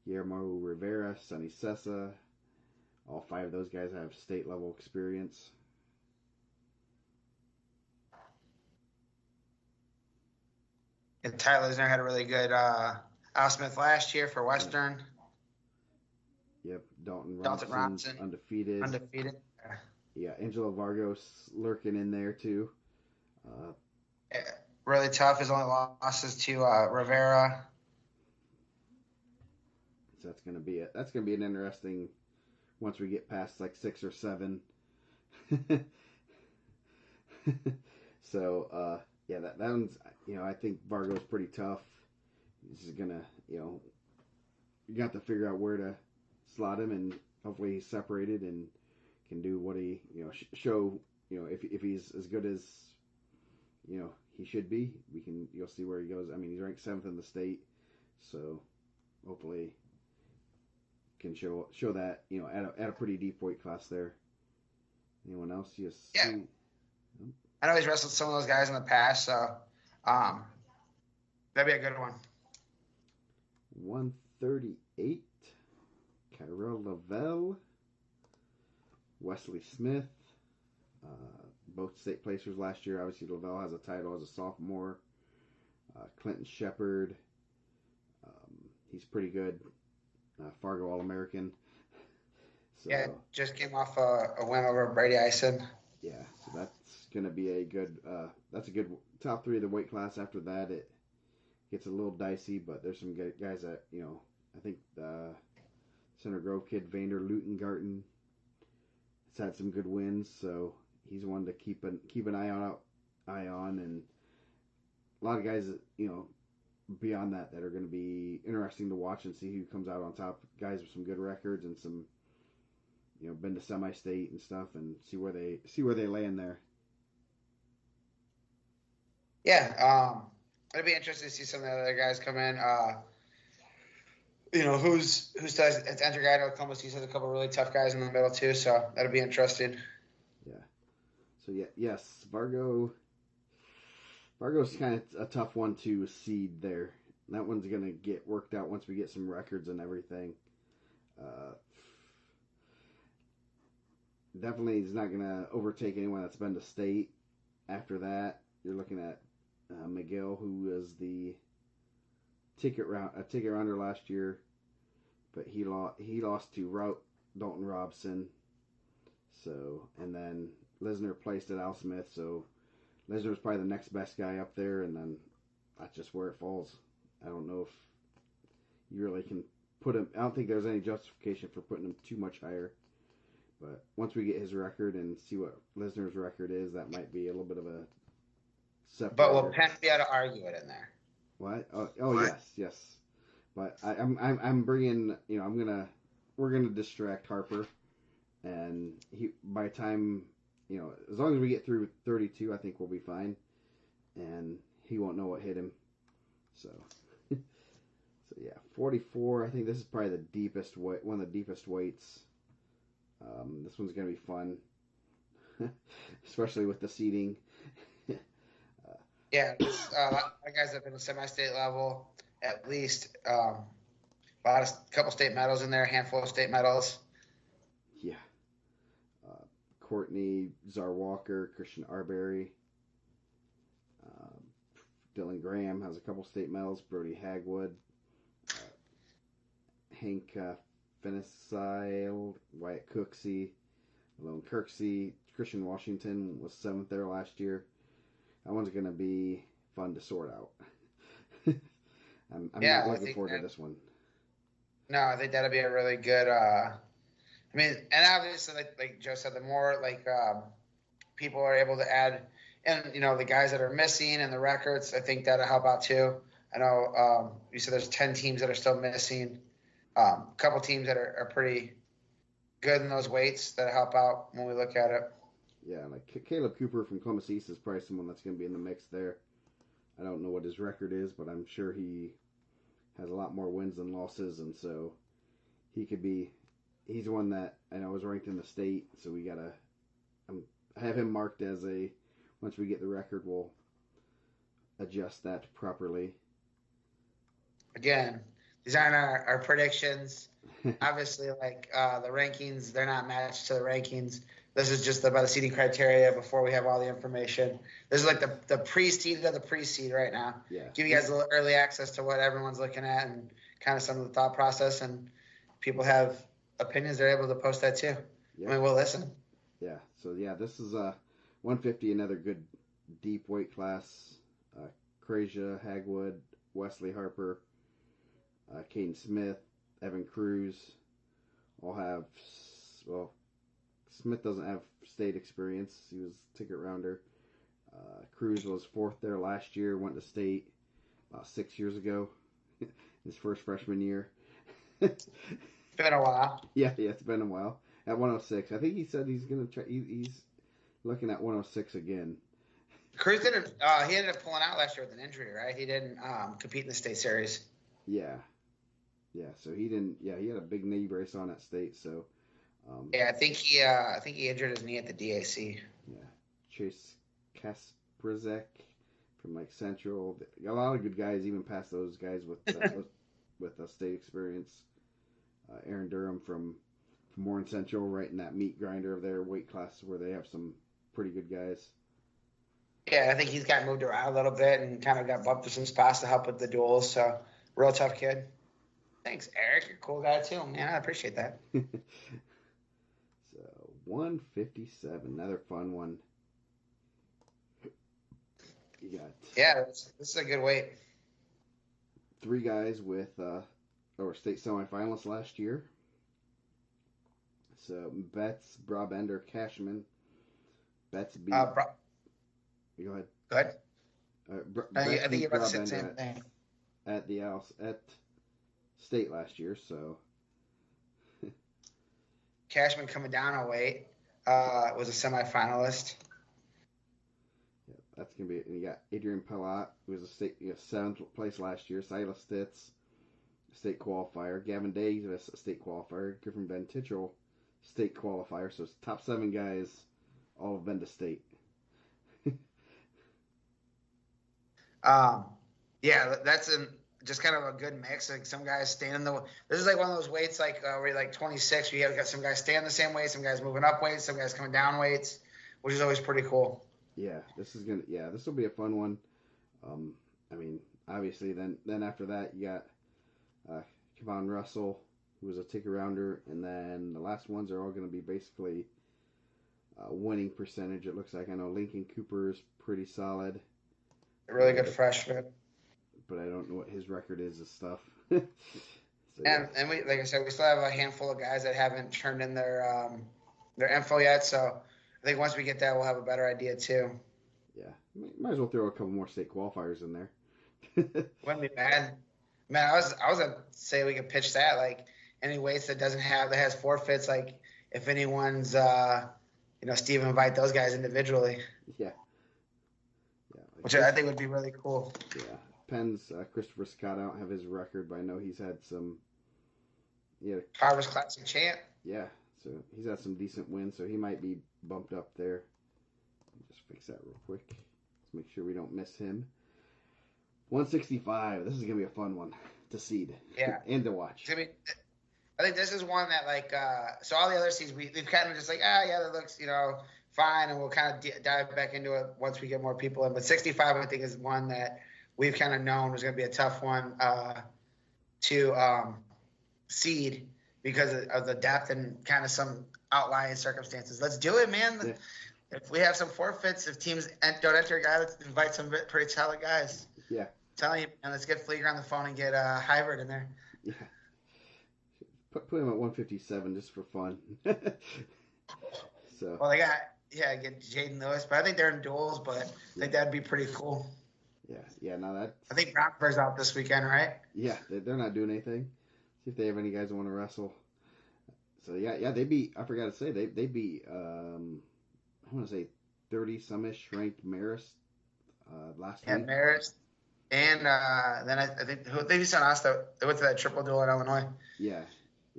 Guillermo Rivera, Sonny Sessa, All 5 of those guys have state level experience. And Ty Lisner had a really good Al Smith last year for Western. Yep, Dalton Dalton Robinson, undefeated. Undefeated. Yeah, Angelo Vargos lurking in there too. Really tough. His only losses to Rivera. So that's gonna be it. That's gonna be an interesting. Once we get past like 6 or 7. So yeah, that one's, I think Vargo's pretty tough. He's gonna, you got to figure out where to slot him, and hopefully he's separated and can do what he, show, if he's as good as, he should be. You'll see where he goes. I mean, he's ranked 7th in the state, so hopefully can show that, at a pretty deep weight class there. Anyone else? Yes. Yeah. I know he's wrestled some of those guys in the past, so that'd be a good one. 138, Kyrell Lavelle, Wesley Smith, both state placers last year. Obviously, Lavelle has a title as a sophomore. Clinton Shepard, he's pretty good. Fargo All-American. So, yeah, just came off a win over Brady Eisen. Yeah, so that's going to be a good, that's a good top 3 of the weight class. After that, it gets a little dicey, but there's some guys that, I think the Center Grove kid, Vander Lutengarten, has had some good wins, so he's one to keep an eye on, and a lot of guys, beyond that are going to be interesting to watch and see who comes out on top. Guys with some good records and some, been to semi-state and stuff, and see where they land there. Yeah, it'd be interesting to see some of the other guys come in. Who's does it's enter guy to Oklahoma State has a couple of really tough guys in the middle too, so that'll be interesting. Yeah. So yes, Vargo's kind of a tough one to seed there. That one's gonna get worked out once we get some records and everything. Definitely is not gonna overtake anyone that's been to state. After that, you're looking at McGill, who is the ticket rounder last year, but he lost to Dalton Robson. So, and then Lisner placed at Al Smith, so Lisner's probably the next best guy up there, and then that's just where it falls. I don't know if you really can put him. I don't think there's any justification for putting him too much higher. But once we get his record and see what Lisner's record is, that might be a little bit of a separator. But will Penn be able to argue it in there? What? Oh yes. But I'm bringing. We're gonna distract Harper, and by the time, as long as we get through 32, I think we'll be fine, and he won't know what hit him. So, yeah, 44. I think this is probably the deepest weight, one of the deepest weights. This one's gonna be fun, especially with the seating. Yeah, a lot of guys have been at semi-state level, at least a couple state medals in there, a handful of state medals. Yeah. Courtney Zarwalker, Christian Arbery, Dylan Graham has a couple state medals, Brody Hagwood, Hank Finisile, Wyatt Cooksey, Malone Kirksey, Christian Washington was 7th there last year. That one's going to be fun to sort out. I'm not looking forward to this one. No, I think that'll be a really good. And obviously, like Joe said, the more people are able to add, and the guys that are missing and the records, I think that'll help out too. I know you said there's 10 teams that are still missing. A couple teams that are pretty good in those weights that help out when we look at it. Yeah, like Caleb Cooper from Columbus East is probably someone that's going to be in the mix there. I don't know what his record is, but I'm sure he has a lot more wins than losses, and so he could be. He's one that I know is ranked in the state, so we gotta have him marked as a. Once we get the record, we'll adjust that properly. Again, These aren't our predictions. Obviously, like the rankings, they're not matched to the rankings. This is just by the seeding criteria before we have all the information. This is like the pre-seed of the pre-seed right now. Yeah. Give you guys a little early access to what everyone's looking at and kind of some of the thought process. And people have opinions, they're able to post that too. Yep. I mean, we'll listen. Yeah. So yeah, this is 150, another good deep weight class. Krejcia, Hagwood, Wesley Harper, Caden Smith, Evan Cruz all have, well, Smith doesn't have state experience. He was ticket rounder. Cruz was fourth there last year, went to state about 6 years ago, his first freshman year. It's been a while. Yeah, it's been a while. At 106, I think he said he's gonna try. He's looking at 106 again. Cruz didn't. He ended up pulling out last year with an injury, right? He didn't compete in the state series. Yeah. So he didn't. Yeah, he had a big knee brace on at state. So. Yeah, I think he injured his knee at the DAC. Yeah, Chase Kasprzak from like Central. A lot of good guys, even past those guys with state experience. Aaron Durham from Warren Central, right in that meat grinder of their weight class where they have some pretty good guys. Yeah, I think he's got moved around a little bit and kind of got bumped to some spots to help with the duels. So, real tough kid. Thanks, Eric. You're a cool guy too, man. I appreciate that. So 157, another fun one. You got this is a good weight. 3 guys with or state semifinalists last year. So Betts, Brabender, Cashman. Betts beat. Go ahead. Go ahead. I think you're about to say the same thing. At state last year, so. Cashman coming down a weight was a semifinalist. Yeah, that's gonna be. You got Adrian Pellat, who was a state 7th place last year. Silas Stitz, state qualifier. Gavin Day, a state qualifier. Griffin Ben Titchell, state qualifier. So it's top 7 guys all have been to state. Yeah, that's just kind of a good mix. Like some guys staying in the. This is like one of those weights like where you're like 26. You have got some guys staying the same weight, some guys moving up weights, some guys coming down weights, which is always pretty cool. Yeah, this will be a fun one. I mean, obviously, then after that you got Kevon Russell, who was a ticket rounder, and then the last ones are all going to be basically winning percentage. It looks like. I know Lincoln Cooper's pretty solid. A really good freshman. But I don't know what his record is of stuff. And we, like I said, we still have a handful of guys that haven't turned in their info yet. So I think once we get that, we'll have a better idea too. Yeah, might as well throw a couple more state qualifiers in there. Wouldn't be bad. Man, I was gonna say we could pitch that like any weights that has forfeits. Like if anyone's Steve, invite those guys individually. Yeah. Which I think would be really cool. Yeah. Penn's Christopher Scott. I don't have his record, but I know he's had some. Yeah. Harvest Classic champ. Yeah. So he's had some decent wins, so he might be bumped up there. Just fix that real quick. Let's make sure we don't miss him. 165. This is gonna be a fun one to seed. Yeah. And to watch. I think this is one that so all the other seeds we've kind of just that looks fine, and we'll kind of dive back into it once we get more people in. But 65, I think, is one that we've kind of known was going to be a tough one to seed because of the depth and kind of some outlying circumstances. Let's do it, man. Yeah. If we have some forfeits, if teams don't enter a guy, let's invite some pretty solid guys. Yeah. I'm telling you, man, let's get Flieger on the phone and get Hybrid in there. Yeah. Put him at 157 just for fun. So. Well, get Jaden Lewis, but I think they're in duels, but I think that'd be pretty cool. Yeah, no, that. I think Brockberg's out this weekend, right? Yeah, they're not doing anything. See if they have any guys that want to wrestle. So yeah, they beat. I forgot to say they beat. I want to say 30-some-ish ranked Marist last week. Yeah, Marist, and then I think they beat us. They went to that triple duel in Illinois. Yeah.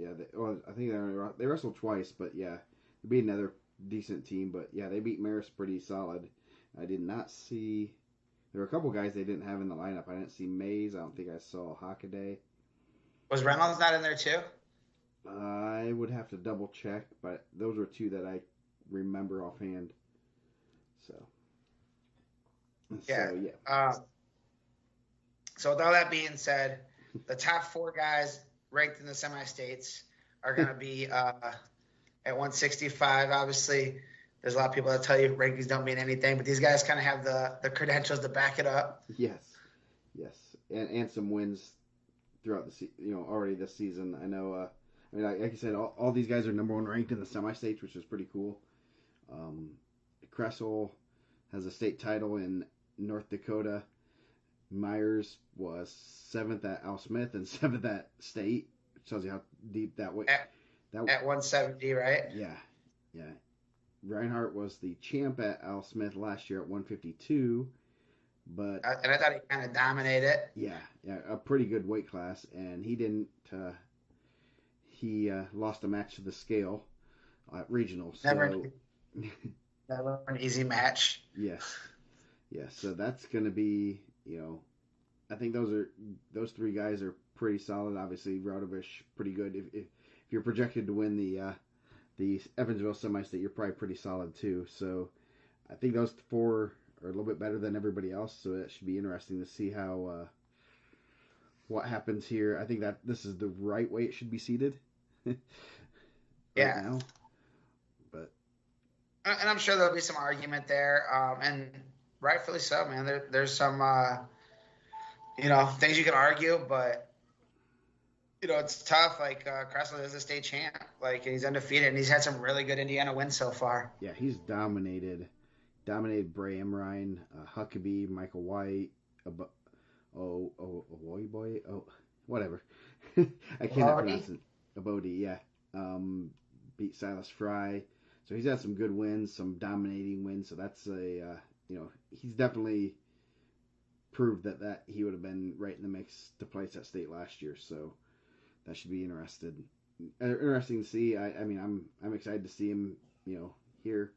I think they wrestled twice, but yeah, they beat another decent team. But yeah, they beat Marist pretty solid. I did not see. There were a couple guys they didn't have in the lineup. I didn't see Mays. I don't think I saw Hockaday. Was Reynolds not in there too? I would have to double check, but those were two that I remember offhand. So, Yeah. yeah. So with all that being said, the top 4 guys ranked in the semi-states are going to be at 165. Obviously, there's a lot of people that tell you rankings don't mean anything, but these guys kind of have the credentials to back it up. Yes, and some wins throughout the already this season. I know. I mean, like I said, all these guys are number 1 ranked in the semi-states, which is pretty cool. Kressel has a state title in North Dakota. Myers was 7th at Al Smith and 7th at state, which tells you how deep that way. At 170, right? Yeah. Reinhardt was the champ at Al Smith last year at 152, but and I thought he kind of dominated. Yeah, a pretty good weight class, and he didn't. He lost a match to the scale at regionals. Never an easy match. Yes. So that's going to be, I think those 3 guys are pretty solid. Obviously, Radovic pretty good. If you're projected to win the Evansville semi-state, you're probably pretty solid too. So I think those 4 are a little bit better than everybody else. So it should be interesting to see how what happens here. I think that this is the right way it should be seated. Now. But and I'm sure there'll be some argument there, and rightfully so, man. There's some things you can argue, but it's tough. Like Kressel is a state champ, like, and he's undefeated, and he's had some really good Indiana wins so far. Yeah, he's dominated Bray Emrine, Huckabee, Michael White, whatever. I cannot pronounce it. Abodi, yeah. Beat Silas Fry. So he's had some good wins, some dominating wins. So that's he's definitely proved that he would have been right in the mix to place at state last year. So that should be interesting to see. I mean, I'm excited to see him, here.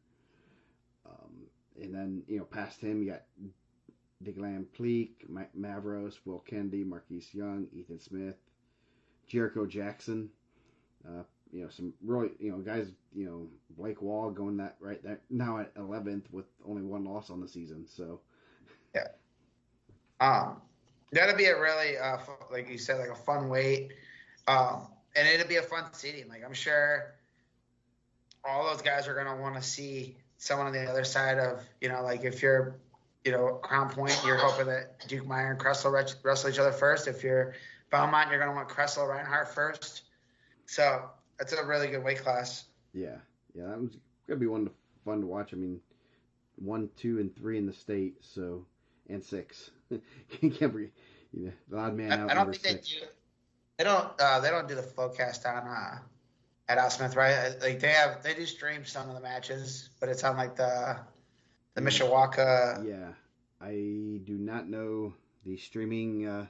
And then, past him, you got Diglan Pleak, Mavros, Will Kennedy, Marquise Young, Ethan Smith, Jericho Jackson. Some really, guys, Blake Wall going that right there now at 11th with only 1 loss on the season. So, yeah. That'll be a really, like you said, like a fun weight. And it'll be a fun seating. Like, I'm sure all those guys are going to want to see someone on the other side of, like if you're, Crown Point, you're hoping that Duke Meyer and Kressel wrestle each other first. If you're Belmont, you're going to want Kressel Reinhardt first. So that's a really good weight class. Yeah, that was going to be fun to watch. I mean, 1, 2, and 3 in the state, so, and 6. Can't be, the odd man out. I don't think 6. They don't do the Flowcast on at Al Smith, right? Like they do stream some of the matches, but it's on like the Mishawaka. Yeah, I do not know the streaming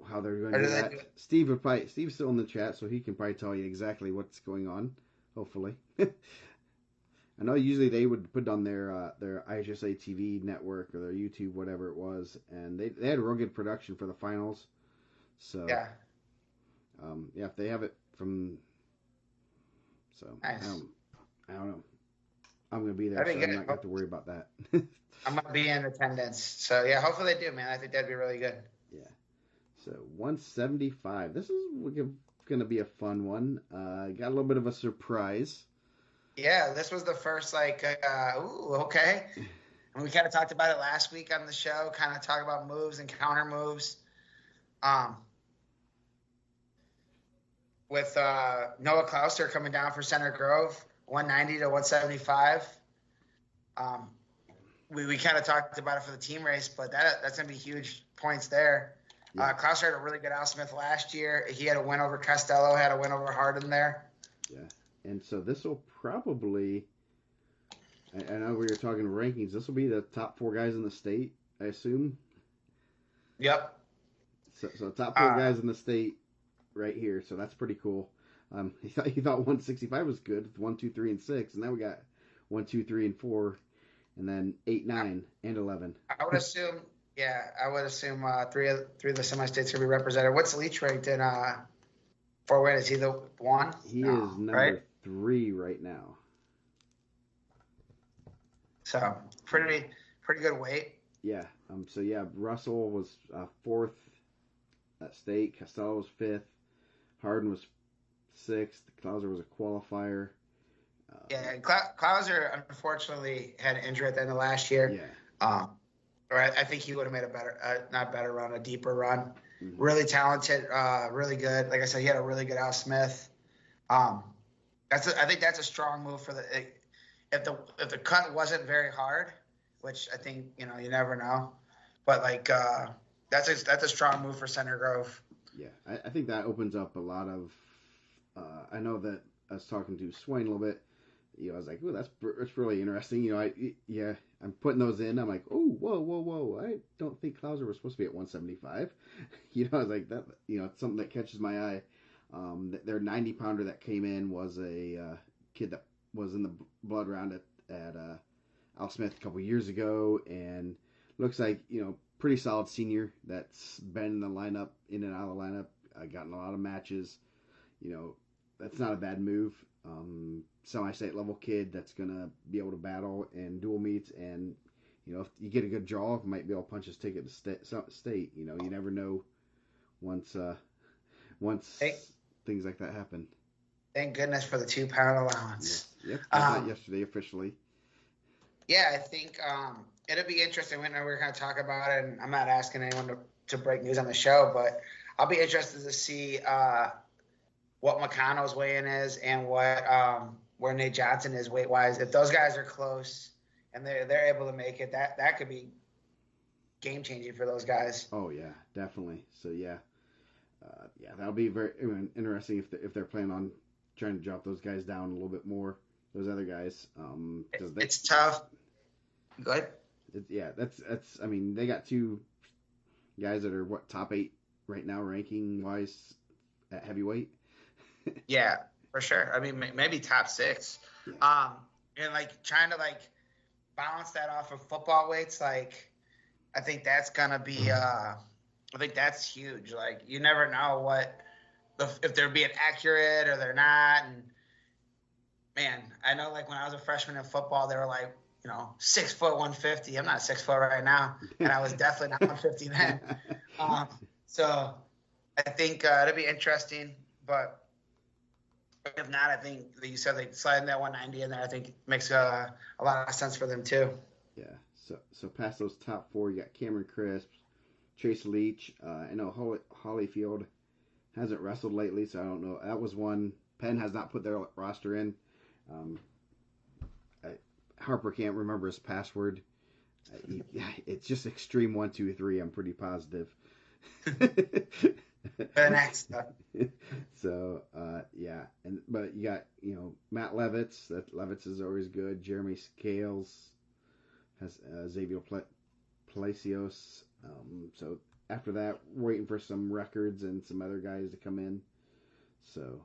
how they're going to do that. Steve's still in the chat, so he can probably tell you exactly what's going on. Hopefully, I know usually they would put on their IHSA TV network or their YouTube, whatever it was, and they had a real good production for the finals. So yeah, if they have it from, so nice. I don't know. I'm gonna be there, so I'm not gonna have to worry about that. I'm gonna be in attendance, so yeah, hopefully they do, man. I think that'd be really good. Yeah. So 175. This is gonna be a fun one. Got a little bit of a surprise. Yeah, this was the first okay. And we kind of talked about it last week on the show. Kind of talk about moves and counter moves. With Noah Klauster coming down for Center Grove, 190 to 175. We kind of talked about it for the team race, but that's going to be huge points there. Yeah. Klauster had a really good Al Smith last year. He had a win over Costello, had a win over Hardin there. Yeah, and so this will probably, I know we were talking rankings, this will be the top 4 guys in the state, I assume. Yep. So top 4 guys in the state right here, so that's pretty cool. He thought 165 was good, 1, 2, 3, and 6, and now we got 1, 2, 3, and 4, and then 8, 9, and 11. I would assume Yeah, I would assume three of the semi-states will be represented. What's Leach ranked in Fort Wayne? Is he the one? He is No, right? number 3 right now. So pretty good weight. Yeah. So yeah, Russell was 4th at state. Costello was 5th. Harden was 6th. Klauser was a qualifier. Yeah, Klauser unfortunately had an injury at the end of last year. Yeah. Or I think he would have made a better, not better run, a deeper run. Mm-hmm. Really talented, really good. Like I said, he had a really good Al Smith. I think that's a strong move for if the cut wasn't very hard, which I think you never know, but like that's a strong move for Center Grove. Yeah, I think that opens up a lot of. I know that I was talking to Swain a little bit. I was like, "Oh, that's really interesting." I'm putting those in. I'm like, "Oh, whoa! I don't think Klauser was supposed to be at 175." I was like that. It's something that catches my eye. Their 90 pounder that came in was a kid that was in the blood round at Al Smith a couple years ago, and looks like pretty solid senior that's been in the lineup, in and out of the lineup, gotten a lot of matches. That's not a bad move. Semi-state level kid that's gonna be able to battle in dual meets, and if you get a good draw, might be able to punch his ticket to state. You never know once things like that happen. Thank goodness for the 2-pound allowance. Yep, got that yesterday officially. Yeah, I think it'll be interesting. We're going to talk about it, and I'm not asking anyone to break news on the show, but I'll be interested to see what McConnell's weigh-in is and what where Nate Johnson is weight-wise. If those guys are close and they're able to make it, that could be game-changing for those guys. Oh, yeah, definitely. So, yeah, that'll be very interesting if they're planning on trying to drop those guys down a little bit more, those other guys. It's tough. Go ahead. That's. I mean, they got 2 guys that are top 8 right now, ranking wise, at heavyweight. Yeah, for sure. I mean, maybe top 6. Yeah. And like trying to balance that off of football weights, I think that's gonna be. I think that's huge. Like you never know if they're being accurate or they're not. And man, I know when I was a freshman in football, they were 6 foot 150. I'm not 6 foot right now, and I was definitely not 150 then. So I think it'll be interesting, but if not, I think you said sliding that 190 in there, I think makes a lot of sense for them too. Yeah. So past those top 4, you got Cameron Crisp, Chase Leach. I know Hollyfield hasn't wrestled lately, so I don't know. That was one. Penn has not put their roster in. Harper can't remember his password. It's just extreme 1 2 3. I'm pretty positive. Next. So yeah, but you got Matt Levitz. That Levitz is always good. Jeremy Scales has Xavier Palacios. So after that, we're waiting for some records and some other guys to come in. So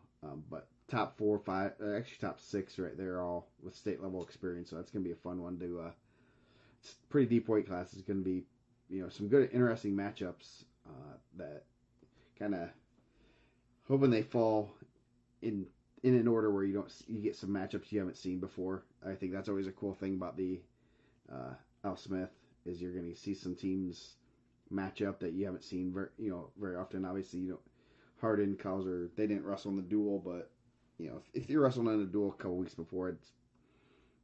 but top 4, 5, actually top 6 right there, all with state level experience. So that's gonna be a fun one to. It's pretty deep weight class. It's gonna be some good interesting matchups that kind of hoping they fall in an order where you get some matchups you haven't seen before. I think that's always a cool thing about the Al Smith is you're going to see some teams match up that you haven't seen very often. Obviously, Harden, Klauser, they didn't wrestle in the duel, but if you're wrestling in a duel a couple weeks before, it's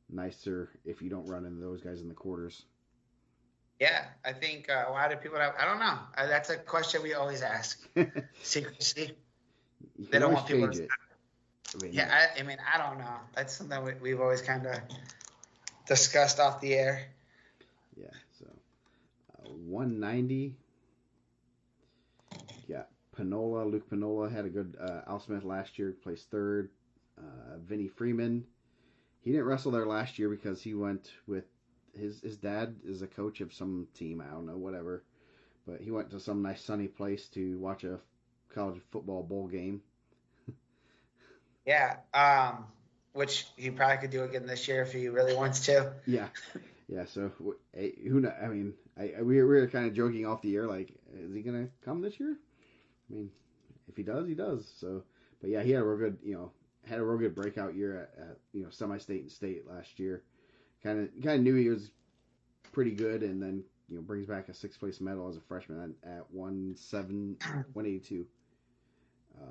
nicer if you don't run into those guys in the quarters. Yeah, I think a lot of people I don't know. That's a question we always ask. Secrecy. They don't want people to. I don't know. That's something we've always kind of discussed off the air. Yeah, so 190. Yeah, Luke Panola had a good Al Smith last year, placed 3rd. Vinny Freeman, he didn't wrestle there last year because he went with his dad is a coach of some team, I don't know, whatever. But he went to some nice sunny place to watch a college football bowl game. Yeah, which he probably could do again this year if he really wants to. Yeah, Yeah, so who know? I mean, we were kind of joking off the air, like, is he gonna come this year? I mean, if he does, he does. So, but yeah, he had a real good, had a real good breakout year at semi-state and state last year. Kind of knew he was pretty good, and then brings back a sixth place medal as a freshman at 182.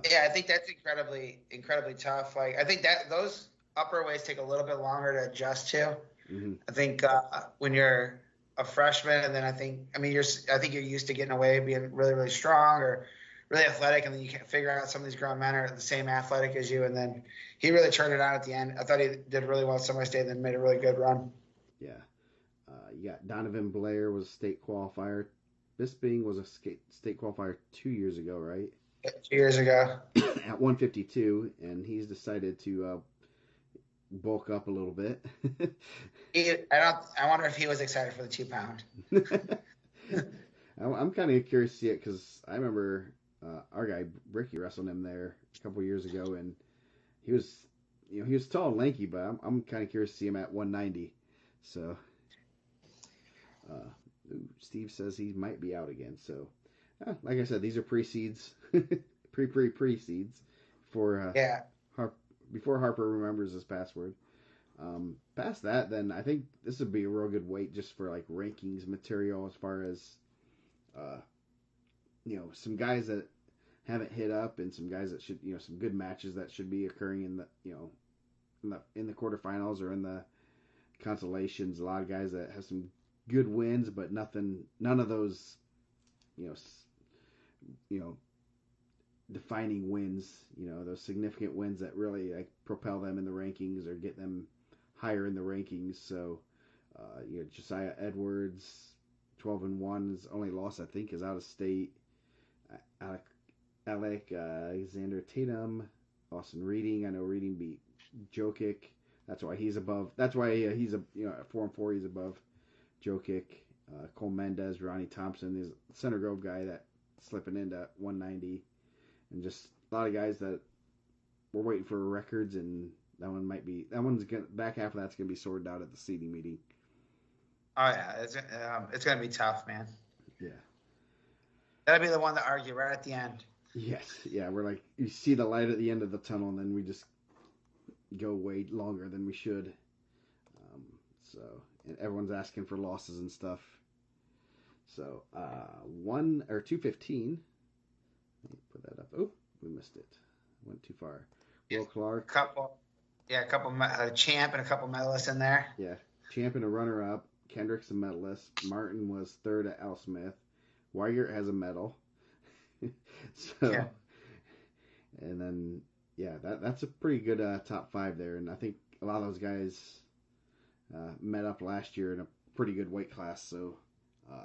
Yeah, I think that's incredibly tough. Like, I think that those upper weights take a little bit longer to adjust to. Mm-hmm. I think when you're a freshman, and then I think you're used to getting away, being really, really strong or really athletic, and then you can't figure out some of these grown men are the same athletic as you. And then he really turned it on at the end. I thought he did really well at semi-state, and then made a really good run. Yeah. You got Donovan Blair was a state qualifier. Bisping was a state qualifier 2 years ago, right? 2 years ago. At 152, and he's decided to bulk up a little bit. I wonder if he was excited for the 2-pound. I'm kind of curious to see it because I remember our guy Ricky wrestled him there a couple years ago, and he was tall and lanky, but I'm kind of curious to see him at 190. So, Steve says he might be out again. So, like I said, these are pre-seeds, pre-seeds for before Harper remembers his password. Past that, then I think this would be a real good weight just for like rankings material as far as some guys that haven't hit up and some guys that should some good matches that should be occurring in the quarterfinals or in the consolations. A lot of guys that have some good wins, but none of those defining wins, those significant wins that really like propel them in the rankings or get them higher in the rankings. So, Josiah Edwards, 12-1, his only loss I think is out of state. Alexander Tatum, Austin Reading. I know Reading beat Jokic. That's why he's above. That's why he's at 4-4. He's above Jokic. Cole Mendez, Ronnie Thompson is Center Grove guy that slipping into 190, and just a lot of guys that we're waiting for records, and back half of that's gonna be sorted out at the seeding meeting. Oh yeah, it's gonna be tough, man. Yeah, that'll be the one to argue right at the end. Yes, yeah, we're like you see the light at the end of the tunnel, and then we just go way longer than we should. And everyone's asking for losses and stuff. So 215. Let me put that up. Oh, we missed it. Went too far. Will Clark. A couple champ and a couple medalists in there. Yeah, champ and a runner-up. Kendrick's a medalist. Martin was third at Al Smith. Weigert has a medal. So, yeah. And then that's a pretty good top five there, and I think a lot of those guys met up last year in a pretty good weight class, so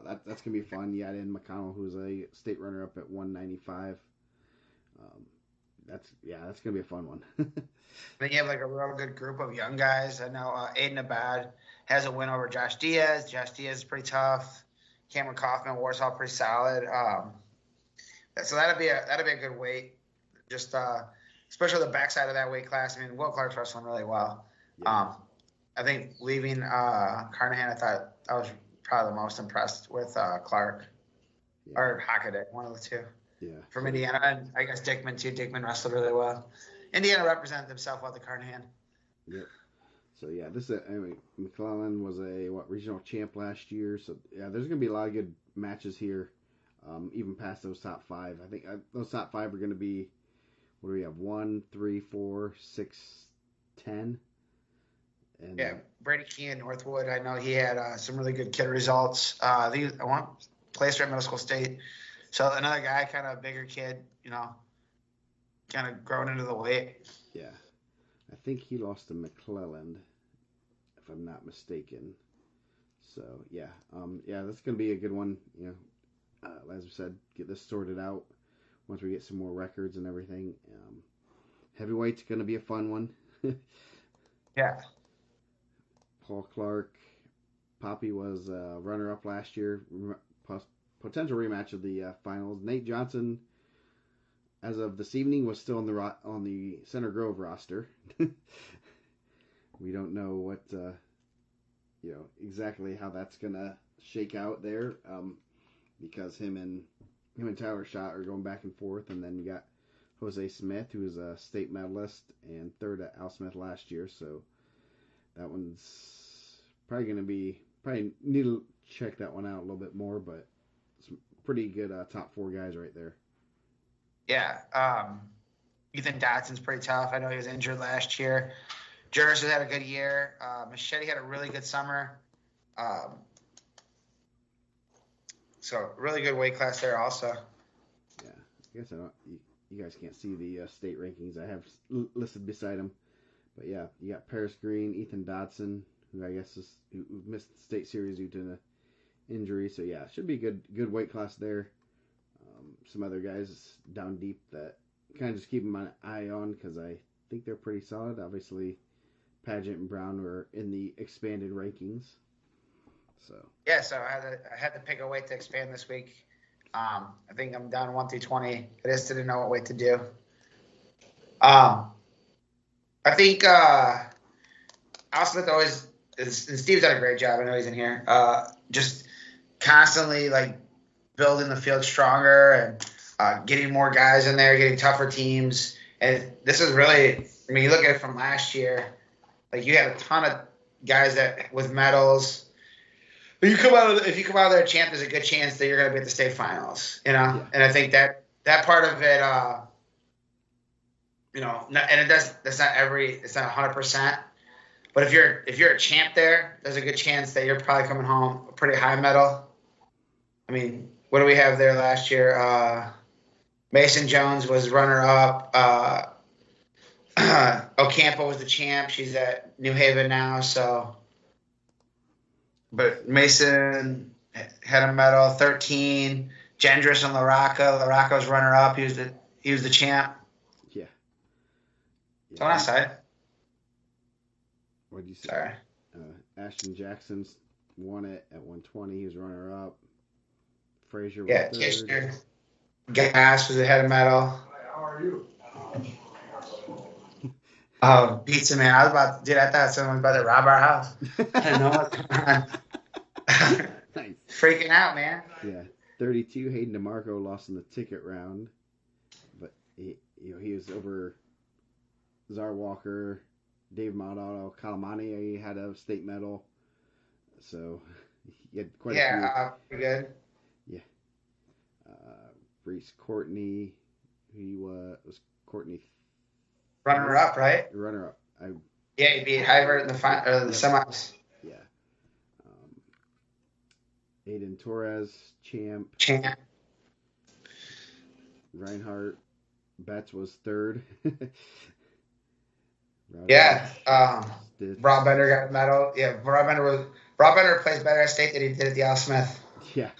that's gonna be fun. You add in McConnell, who's a state runner-up at 195. That's gonna be a fun one. Then you have like a real good group of young guys. I know Aiden Abad has a win over Josh Diaz. Josh Diaz is pretty tough. Cameron Kaufman, Warsaw, pretty solid. So that'd be a good weight. Just especially the backside of that weight class. I mean, Will Clark's wrestling really well. Yeah. I think leaving Carnahan, I thought I was probably the most impressed with Clark or Hockaday, one of the two. Yeah. From Indiana, and I guess Dickman too. Dickman wrestled really well. Indiana represented themselves well at the Carnahan. Yep. So yeah, McClellan was a regional champ last year. So yeah, there's gonna be a lot of good matches here, even past those top five. I think those top five are gonna be. What do we have? 1, 3, 4, 6, 10. And yeah, Brady Key in Northwood. I know he had some really good kid results. I want placed at Middle School State. So another guy, kind of a bigger kid, kind of grown into the weight. Yeah, I think he lost to McClelland, if I'm not mistaken. So yeah, that's gonna be a good one. As we said, get this sorted out once we get some more records and everything. Heavyweight's gonna be a fun one. Yeah. Paul Clark, Poppy was runner-up last year. Potential rematch of the finals. Nate Johnson, as of this evening, was still on the Center Grove roster. We don't know what exactly how that's gonna shake out there, because him and Tyler Schott are going back and forth, and then you got Jose Smith, who is a state medalist and third at Al Smith last year, so that one's probably need to check that one out a little bit more, but some pretty good top four guys right there. Yeah. Ethan Dotson's pretty tough. I know he was injured last year. Juris has had a good year. Machete had a really good summer. So really good weight class there also. Yeah, I guess you guys can't see the state rankings I have listed beside them, but yeah, you got Paris Green, Ethan Dodson, who I guess who missed the state series due to an injury. So yeah, should be good weight class there. Some other guys down deep that kind of just keep my eye on because I think they're pretty solid. Obviously, Pageant and Brown were in the expanded rankings. So yeah, so I had to pick a weight to expand this week. I think I'm down 1 through 20. I just didn't know what weight to do. I think Al Smith always and Steve's done a great job. I know he's in here. Just constantly like building the field stronger and getting more guys in there, getting tougher teams. And this is really, I mean, you look at it from last year, like you had a ton of guys that with medals. But if you come out of there a champ, there's a good chance that you're going to be at the state finals, Yeah. And I think that part of it, and it's not 100%. But if you're a champ there's a good chance that you're probably coming home a pretty high medal. I mean, what do we have there last year? Mason Jones was runner up. Ocampo was the champ. She's at New Haven now, so. But Mason had a medal. 13. Gendris and LaRocca. LaRocca was runner up. He was the champ. Yeah. So on side. What did you say? Sorry. Ashton Jackson's won it at 120. He was runner up. Frazier was third. Kishner. Gas was ahead of medal. How are you? Oh, pizza man! I thought someone was about to rob our house. I didn't know what's going on. Nice. Freaking out, man. Yeah, 32. Hayden DeMarco lost in the ticket round, but he was over Czar Walker, Dave Maldonado, Calamani. He had a state medal, so he had quite a few. Yeah, pretty good. Yeah. Reese Courtney, he was Courtney. Runner up, right? Runner up. Yeah, he beat Hyvert in the semis. Yeah. Aiden Torres, champ. Reinhardt Betts was third. Yeah. Rob Bender got a medal. Yeah, Rob Bender plays better at state than he did at the Al Smith. Yeah.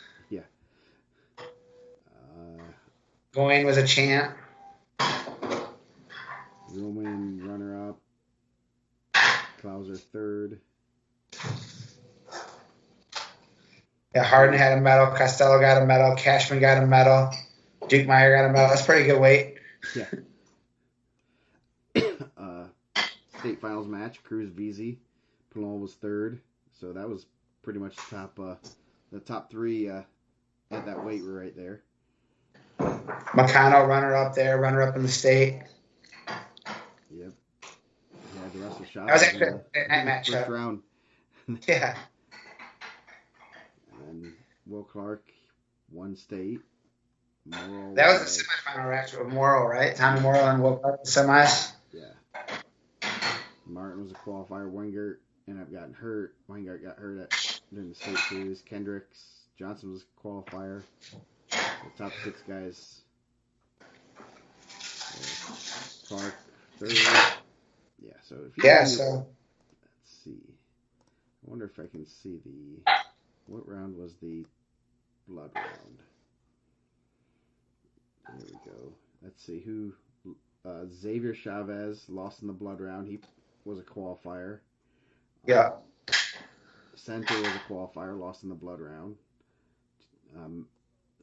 Goyne was a champ. Roman runner up. Klauser third. Yeah, Harden had a medal. Costello got a medal. Cashman got a medal. Duke Meyer got a medal. That's pretty good weight. Yeah. State finals match. Cruz Veazey. Paloma was third. So that was pretty much the top three at that weight were right there. McConnell runner up there. Runner up in the state. Yep. Yeah, the Russell shot. That was actually a matchup. First round. Yeah. And Will Clark won state. Morrill That was the semifinal match with Morrill, right? Tommy Morrill and Will Clark, the semis. Yeah. Martin was a qualifier. Weingart ended up getting hurt. Weingart got hurt during the state series. Kendricks. Johnson was a qualifier. The top six guys. Clark third. Yeah, so if you let's see. I wonder if I can see what round was the blood round. There we go. Let's see who. Xavier Chavez lost in the blood round. He was a qualifier. Yeah. Center was a qualifier, lost in the blood round.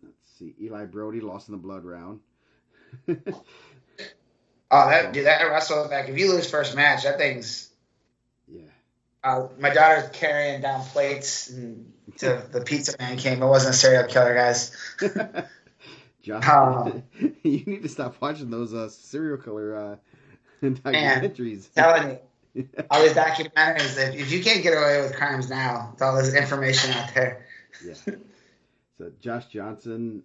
Let's see. Eli Brody lost in the blood round. That wrestle back. If you lose first match, that thing's. Yeah. My daughter's carrying down plates, and the pizza man came. It wasn't a serial killer, guys. Josh, Uh, you need to stop watching those serial killer man, documentaries. telling you, all these documentaries. If you can't get away with crimes now, with all this information out there. Yeah. So Josh Johnson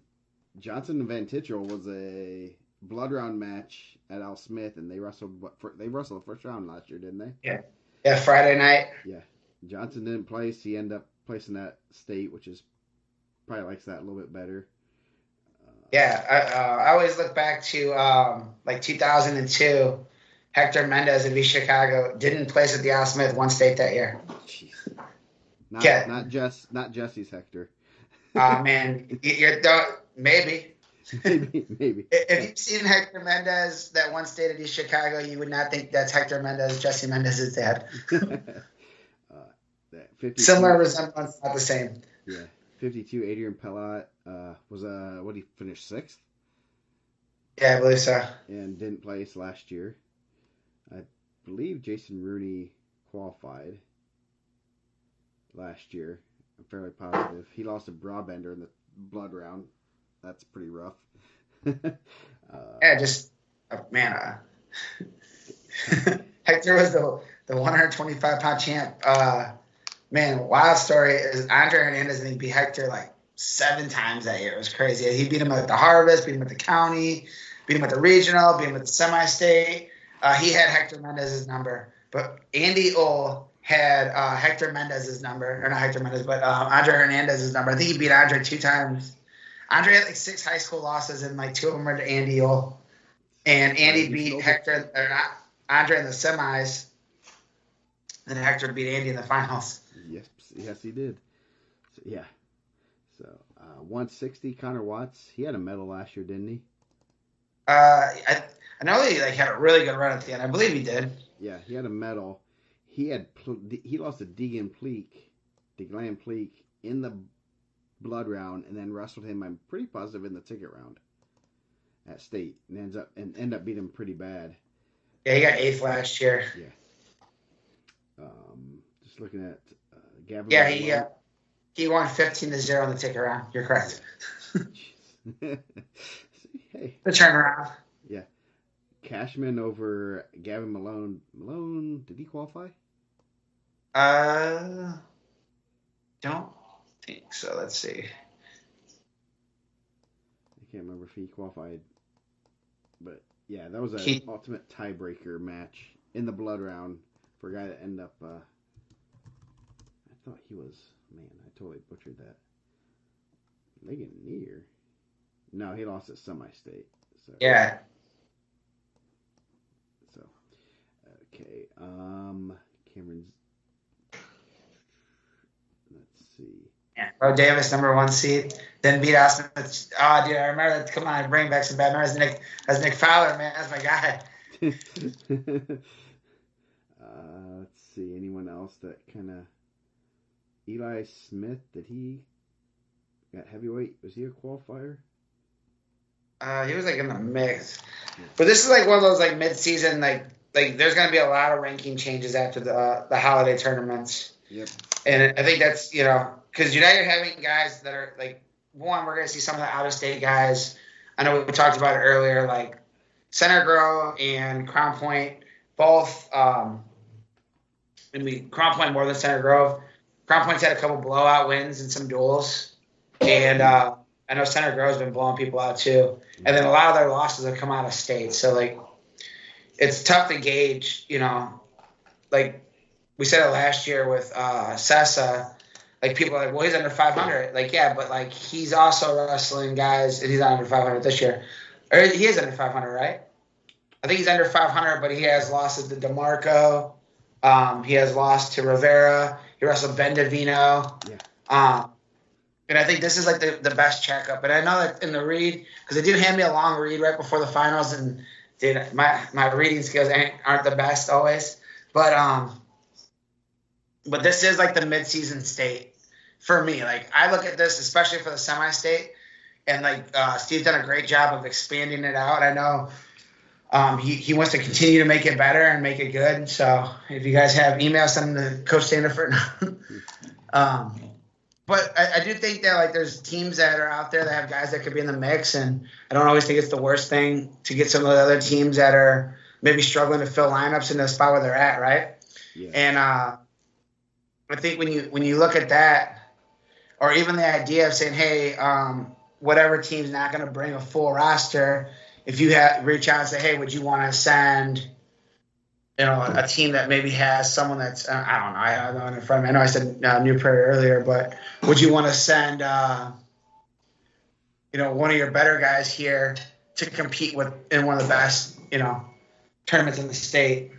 and Van Titrel was a blood round match at Al Smith, and they wrestled the first round last year, didn't they? Yeah. Yeah, Friday night. Yeah. Johnson didn't place. He ended up placing that state, which is probably likes that a little bit better. Yeah, I always look back to like 2002. Hector Mendez in East Chicago didn't place at the Al Smith, one state that year. Jeez. Yeah. Not Jesse's Hector. Man, you're maybe. maybe. If you've seen Hector Mendez, that one state of East Chicago, you would not think that's Hector Mendez, Jesse Mendez's dad. Similar resemblance, not the same. Yeah, 52. Adrian Pellat was what he finished 6th. Yeah, I believe so. And didn't place last year. I believe Jason Rooney qualified last year. I'm fairly positive. He lost a Brabender in the blood round. That's pretty rough. Yeah, just man. Hector was the 125-pound champ. Man, wild story is Andre Hernandez, I think, beat Hector like 7 times that year. It was crazy. He beat him at the Harvest, beat him at the county, beat him at the regional, beat him at the semi-state. He had Hector Mendez's number, but Andy Ole had Hector Mendez's number, or not Hector Mendez, but Andre Hernandez's number. I think he beat Andre 2 times. Andre had like 6 high school losses, and like 2 of them were to Andy Ole. And Andy beat Hector, or not, Andre in the semis, and Hector beat Andy in the finals. Yes, he did. So, yeah. So 160, Connor Watts. He had a medal last year, didn't he? I know he like had a really good run at the end. I believe he did. Yeah, he had a medal. He lost to Degan Pleak in the blood round, and then wrestled him. I'm pretty positive in the ticket round at state, and end up beating him pretty bad. Yeah, he got 8th last year. Yeah. Just looking at Gavin. Yeah, he won 15-0 in the ticket round. You're correct. Hey. The turnaround. Yeah. Cashman over Gavin Malone. Malone, did he qualify? Don't think so. Let's see. I can't remember if he qualified. But yeah, that was an ultimate tiebreaker match in the blood round for a guy that ended up. I thought he was. Man, I totally butchered that. Ligonier. No, he lost at semi-state. So. Yeah. So, okay. Cameron's. Let's see. Yeah. Bo Davis, number 1 seed. Then beat Austin. Dude, I remember that. Come on, bring back some bad memories. That's Nick Fowler, man. That's my guy. Let's see. Anyone else that kind of. Eli Smith, did he. Got heavyweight? Was he a qualifier? He was like in the mix. But this is like one of those like mid-season, like there's going to be a lot of ranking changes after the holiday tournaments. Yep. And I think that's, because now you're having guys that are like, one, we're going to see some of the out-of-state guys. I know we talked about it earlier, like Center Grove and Crown Point, both. Crown Point more than Center Grove. Crown Point's had a couple blowout wins in some duels. And I know Center Grove's been blowing people out too. And then a lot of their losses have come out of state. So, like, it's tough to gauge, like we said it last year with Sessa. Like, people are like, well, he's under 500. Like, yeah, but, like, he's also wrestling guys, and he's not under 500 this year. Or he is under 500, right? I think he's under 500, but he has losses to DeMarco. He has lost to Rivera. He wrestled Ben DeVino. Yeah. And I think this is like the best checkup. And I know that in the read, because they did hand me a long read right before the finals, and dude, my reading skills aren't the best always. But this is like the midseason state for me. Like, I look at this, especially for the semi-state, and like Steve's done a great job of expanding it out. I know He wants to continue to make it better and make it good. So if you guys have emails, send them to Coach Standiford. But I do think that like there's teams that are out there that have guys that could be in the mix, and I don't always think it's the worst thing to get some of the other teams that are maybe struggling to fill lineups in the spot where they're at, right? Yeah. And I think when you look at that, or even the idea of saying, hey, whatever team's not going to bring a full roster, if you reach out and say, hey, would you want to send, a team that maybe has someone that's, I don't know, I don't know in front of me. I know I said New Prairie earlier, but would you want to send, one of your better guys here to compete in one of the best, tournaments in the state?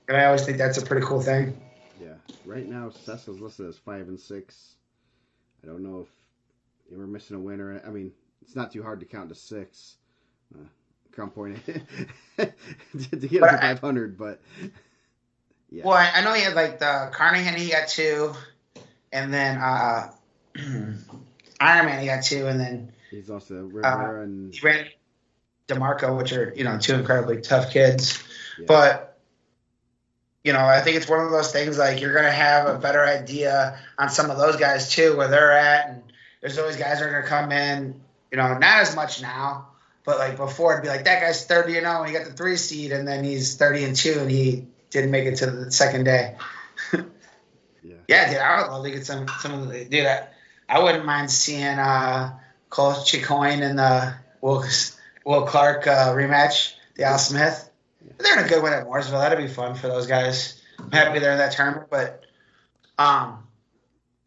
And I always think that's a pretty cool thing. Yeah. Right now, Cecil's listed as 5-6. I don't know if we're missing a winner. I mean, it's not too hard to count to 6. Crown Point to get up to 500, but yeah. Well, I know he had like the Carnahan, he got 2, and then Ironman he got 2, and then he's also Rivera and DeMarco, which are 2 incredibly tough kids. Yeah. But I think it's one of those things like you're gonna have a better idea on some of those guys too, where they're at, and there's always guys that are gonna come in, not as much now. But like before, it'd be like that guy's 30-0, and he got the 3 seed, and then he's 30-2, and he didn't make it to the second day. Yeah, dude, I would love to get some of the dude. I wouldn't mind seeing Cole Chicoine and the Will Clark rematch, the Al Smith. They're in a good win at Mooresville. That'd be fun for those guys. I'm happy they're in that tournament, but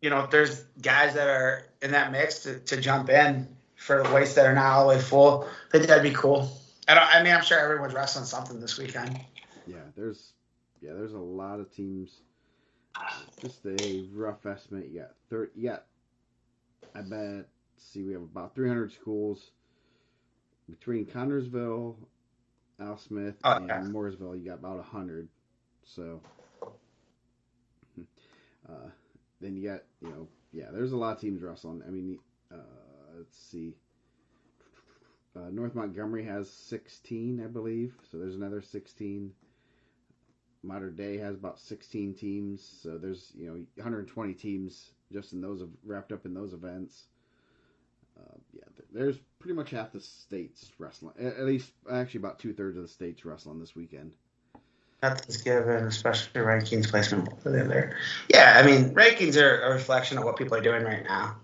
if there's guys that are in that mix to jump in for the weights that are not all the way full, I think that'd be cool. I'm sure everyone's wrestling something this weekend. Yeah, there's a lot of teams. Just a rough estimate. You got 30. Yeah, I bet. See, we have about 300 schools between Connersville, Al Smith, and Mooresville. You got about 100. So then you got there's a lot of teams wrestling. I mean, let's see. North Montgomery has 16, I believe. So there's another 16. Modern Day has about 16 teams. So there's 120 teams just in those wrapped up in those events. There's pretty much half the states wrestling. At least actually about 2/3 of the states wrestling this weekend. Nothing's given, especially rankings placement in there. Yeah, I mean rankings are a reflection of what people are doing right now.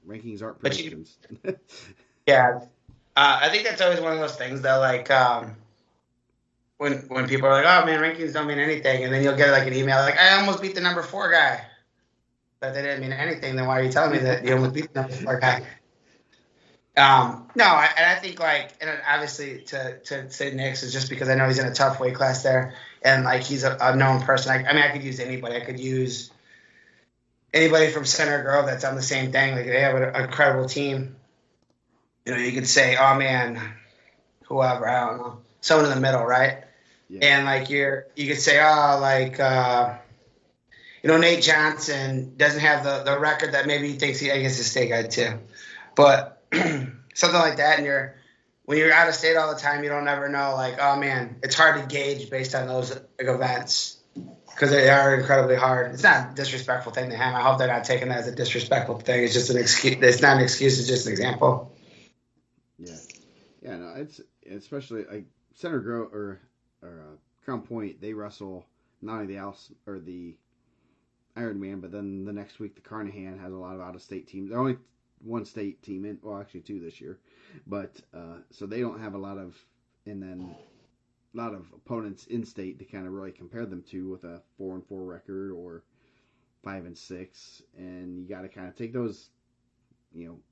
Rankings aren't predictions. I think that's always one of those things that like when people are like, oh man, rankings don't mean anything, and then you'll get like an email like, I almost beat the number 4 guy, but they didn't mean anything. Then why are you telling me that you almost beat the number 4 guy? I think like, and obviously to say Nick's is just because I know he's in a tough weight class there, and like he's a known person. I could use anybody. I could use anybody from Center Grove that's on the same thing. Like they have an incredible team. You could say, oh man, whoever, I don't know, someone in the middle, right? Yeah. And like you could say, oh, like Nate Johnson doesn't have the record that maybe he thinks I guess the state guy too, but something like that. And when you're out of state all the time, you don't ever know. Like, oh man, it's hard to gauge based on those events because they are incredibly hard. It's not a disrespectful thing to have. I hope they're not taking that as a disrespectful thing. It's just an excuse. It's not an excuse. It's just an example. Yeah. No, it's especially like Center Grove or Crown Point. They wrestle not only the Ironman, but then the next week the Carnahan has a lot of out-of-state teams. They're only one state team in, well, actually 2 this year, but so they don't have a lot of opponents in state to kind of really compare them to with a 4-4 record or 5-6, and you got to kind of take those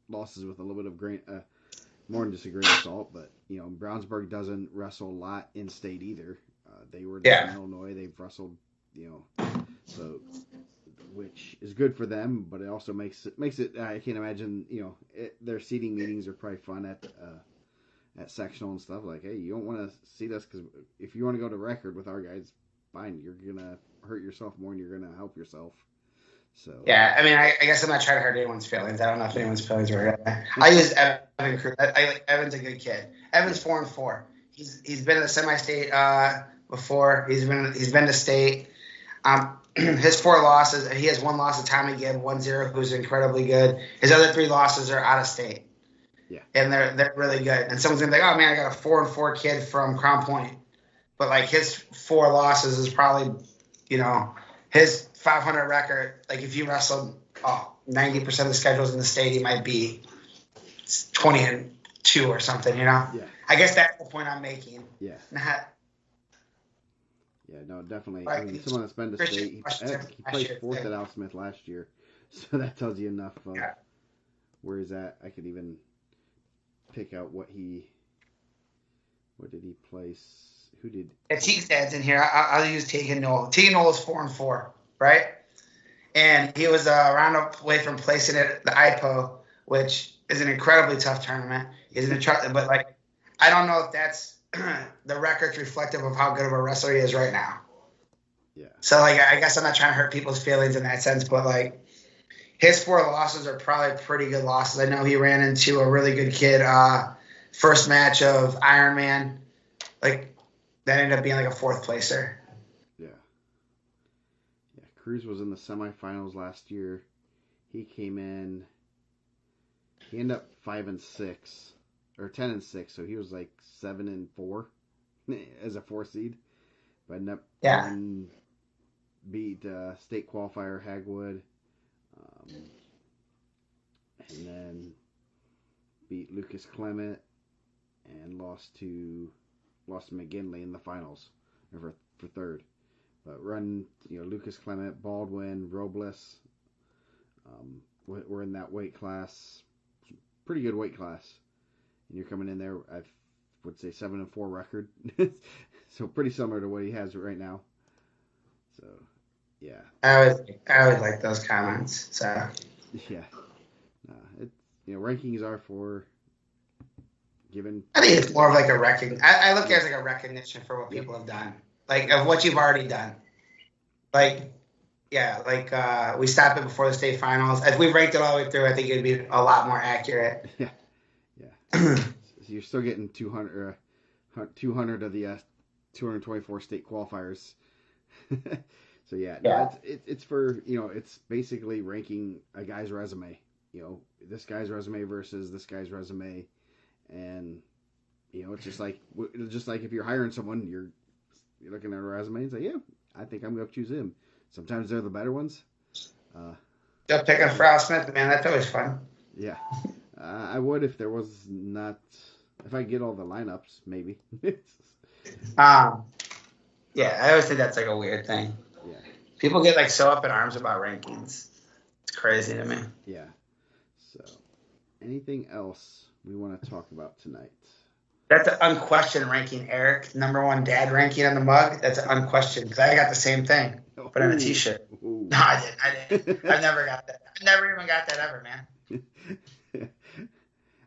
losses with a little bit of more than just a grain of salt. But Brownsburg doesn't wrestle a lot in state either. They were in Illinois. They've wrestled so, which is good for them, but it also makes it. I can't imagine. Their seating meetings are probably fun at sectional and stuff. Like, hey, you don't want to see this because if you want to go to record with our guys, fine. You're gonna hurt yourself more than you're gonna help yourself. So yeah, I mean, I guess I'm not trying to hurt anyone's feelings. I don't know if anyone's feelings were. I use Evan Cruz. I like Evan's a good kid. Evan's 4-4. He's been in the semi-state before. He's been to state. His 4 losses. He has 1 loss to Tommy Gibb, 1-0, who's incredibly good. His other 3 losses are out of state. Yeah, and they're really good. And someone's gonna be like, oh man, I got a 4-4 kid from Crown Point, but like his 4 losses is probably, his 500 record. Like if you wrestled 90% of the schedules in the state, he might be 20-2 or something. Yeah. I guess that's the point I'm making. Yeah. Not. Yeah, no, definitely. Like, I mean, someone that's been to state, he placed 4th at Al Smith last year, so that tells you enough of where he's at. I could even pick out what did he place? Who did? Yeah, Teague's dad's in here. I'll use Teague and Noel. Teague and Noel is 4-4, right? And he was a round away from placing at the IPO, which is an incredibly tough tournament. But like, I don't know if that's the record's reflective of how good of a wrestler he is right now. Yeah. So like, I guess I'm not trying to hurt people's feelings in that sense, but like, his 4 losses are probably pretty good losses. I know he ran into a really good kid first match of Ironman. Like, that ended up being like a 4th placer. Yeah. Yeah. Cruz was in the semifinals last year. He came in. He ended up 5-6 or 10-6, so he was like 7-4 as a 4 seed. But ended up beat state qualifier Hagwood. And then beat Lucas Clement and lost to McGinley in the finals for 3rd. But Lucas Clement, Baldwin, Robles were in that weight class, pretty good weight class. And you're coming in there, I would say 7-4 record, so pretty similar to what he has right now. So. Yeah. I always like those comments. So. Yeah. Rankings are for given. I think it's more of like a I look at it as like a recognition for what people have done, like of what you've already done. Like, we stopped it before the state finals. If we ranked it all the way through, I think it'd be a lot more accurate. Yeah. Yeah. So you're still getting 200 of the 224 state qualifiers. So it's for it's basically ranking a guy's resume. This guy's resume versus this guy's resume, and it's just like if you're hiring someone, you're looking at a resume and say, yeah, I think I'm going to choose him. Sometimes they're the better ones. Still picking for Al Smith, man. That's always fun. Yeah, I would if there was not. If I get all the lineups, maybe. Yeah, I always think that's like a weird thing. Yeah. People get like so up in arms about rankings. It's crazy to me. Yeah. So, anything else we want to talk about tonight? That's an unquestioned ranking, Eric. Number 1 dad ranking on the mug. That's an unquestioned because I got the same thing, but on a T-shirt. Ooh. No, I didn't. I've never got that. I've never even got that ever, man.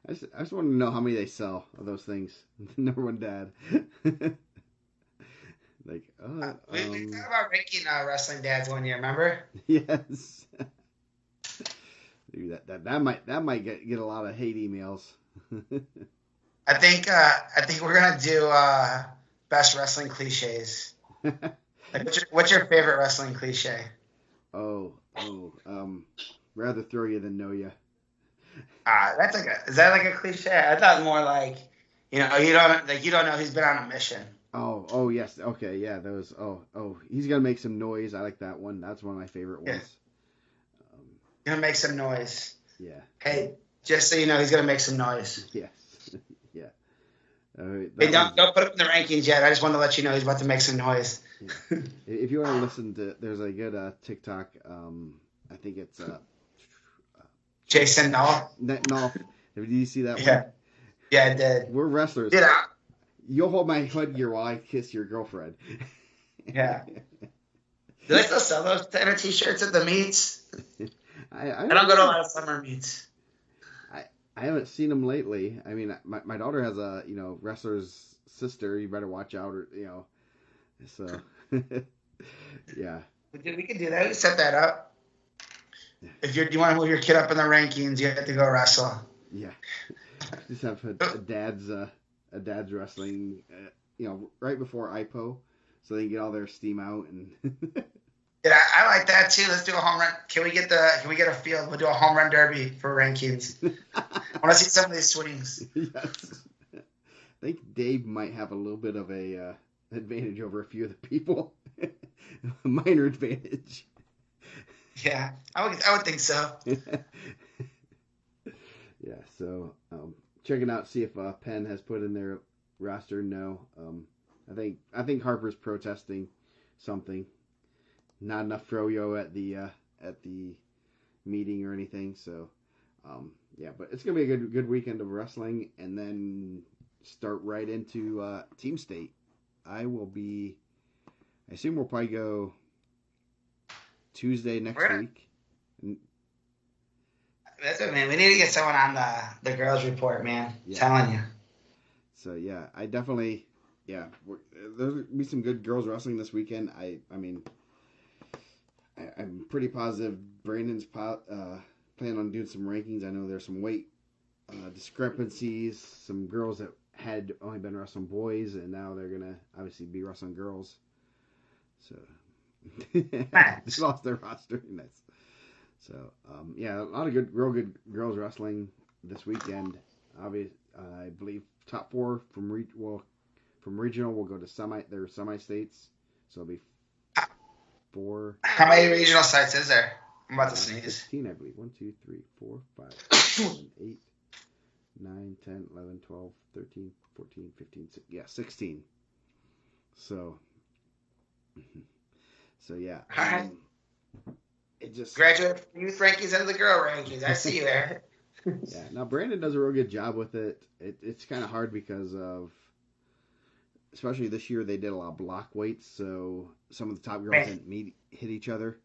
I just want to know how many they sell of those things. Number 1 dad. We talked about ranking wrestling dads one year, remember? Yes. Maybe that might get a lot of hate emails. I think we're gonna do best wrestling cliches. Like, what's your favorite wrestling cliche? Rather throw you than know you. Is that like a cliche? I thought more like, you don't know he's been on a mission. Oh yes, okay, yeah, those. He's gonna make some noise. I like that one. That's one of my favorite ones. Gonna make some noise. Yeah. Hey, just so you know, he's gonna make some noise. Yes. Yeah. Hey, don't put him in the rankings yet. I just wanted to let you know he's about to make some noise. Yeah. If you want to listen to, there's a good TikTok. I think it's Jason Null. No, did you see that one? Yeah, I did. We're wrestlers. You'll hold my headgear while I kiss your girlfriend. Yeah. Do they still sell those kind of T-shirts at the meets? I don't go to a lot of summer meets. I haven't seen them lately. I mean, my daughter has a wrestler's sister. You better watch out, or so. Yeah. We could do that. We could set that up. If you want to move your kid up in the rankings, you have to go wrestle. Yeah. Just have a dad's wrestling, right before IPO, so they can get all their steam out and. Yeah, I like that too. Let's do a home run. Can we get a field? We'll do a home run derby for rankings. I want to see some of these swings. Yes. I think Dave might have a little bit of a advantage over a few of the people. A minor advantage. Yeah, I would think so. Yeah, so checking out, see if Penn has put in their roster. No, I think Harper's protesting something. Not enough froyo at the meeting or anything. So yeah, but it's gonna be a good weekend of wrestling, and then start right into team state. I assume we'll probably go Tuesday next week. That's it, man. We need to get someone on the girls report, man. Yeah. Telling you. So yeah, I definitely there'll be some good girls wrestling this weekend. I'm pretty positive Brandon's planning on doing some rankings. I know there's some weight discrepancies. Some girls that had only been wrestling boys, and now they're gonna obviously be wrestling girls. So they lost their roster. Nice. So yeah, a lot of real good girls wrestling this weekend. I believe top 4 from regional will go to semi states. So it'll be 4. How many regional sites is there? I'm about to sneeze. 16, I believe. 1, 2, 3, 4, 5, 7, 8, 9, 10, 11, 12, 13, 14, 15, 16. Yeah, 16. So yeah. All right. It just graduate youth rankings into the girl rankings. I see you there. Yeah. Now Brandon does a real good job with it. It's kind of hard because of, especially this year, they did a lot of block weights, so some of the top girls didn't hit each other.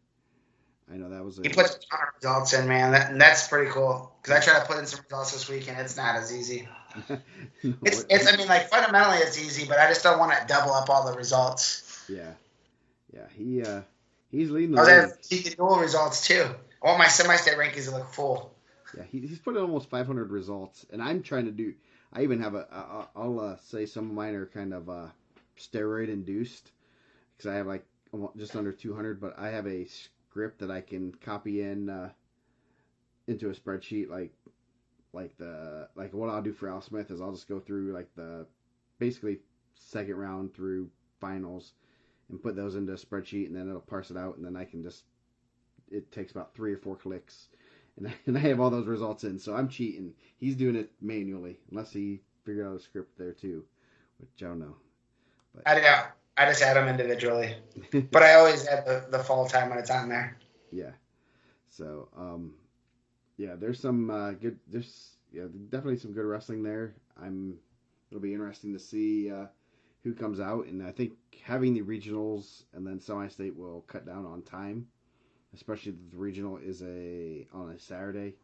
I know that was. He puts results in, man. That's pretty cool. Because I try to put in some results this week, and it's not as easy. It's. I mean, like fundamentally, it's easy, but I just don't want to double up all the results. Yeah. He's leading the league. He did dual results too. I want my semi-state rankings to look full. Yeah, he's put in almost 500 results, and I'm trying to do. I even have I'll say some of mine are kind of steroid induced because I have like just under 200, but I have a script that I can copy in into a spreadsheet like what I'll do for Al Smith is I'll just go through like the basically second round through finals and put those into a spreadsheet, and then it'll parse it out, and then I can just, it takes about 3 or 4 clicks, and I have all those results in. So I'm cheating. He's doing it manually, unless he figured out a script there too, which I don't know. But I just add them individually, but I always add the fall time when it's on there. Yeah. So yeah, there's some definitely some good wrestling there. It'll be interesting to see who comes out, and I think having the regionals and then semi-state will cut down on time, especially if the regional is on a Saturday.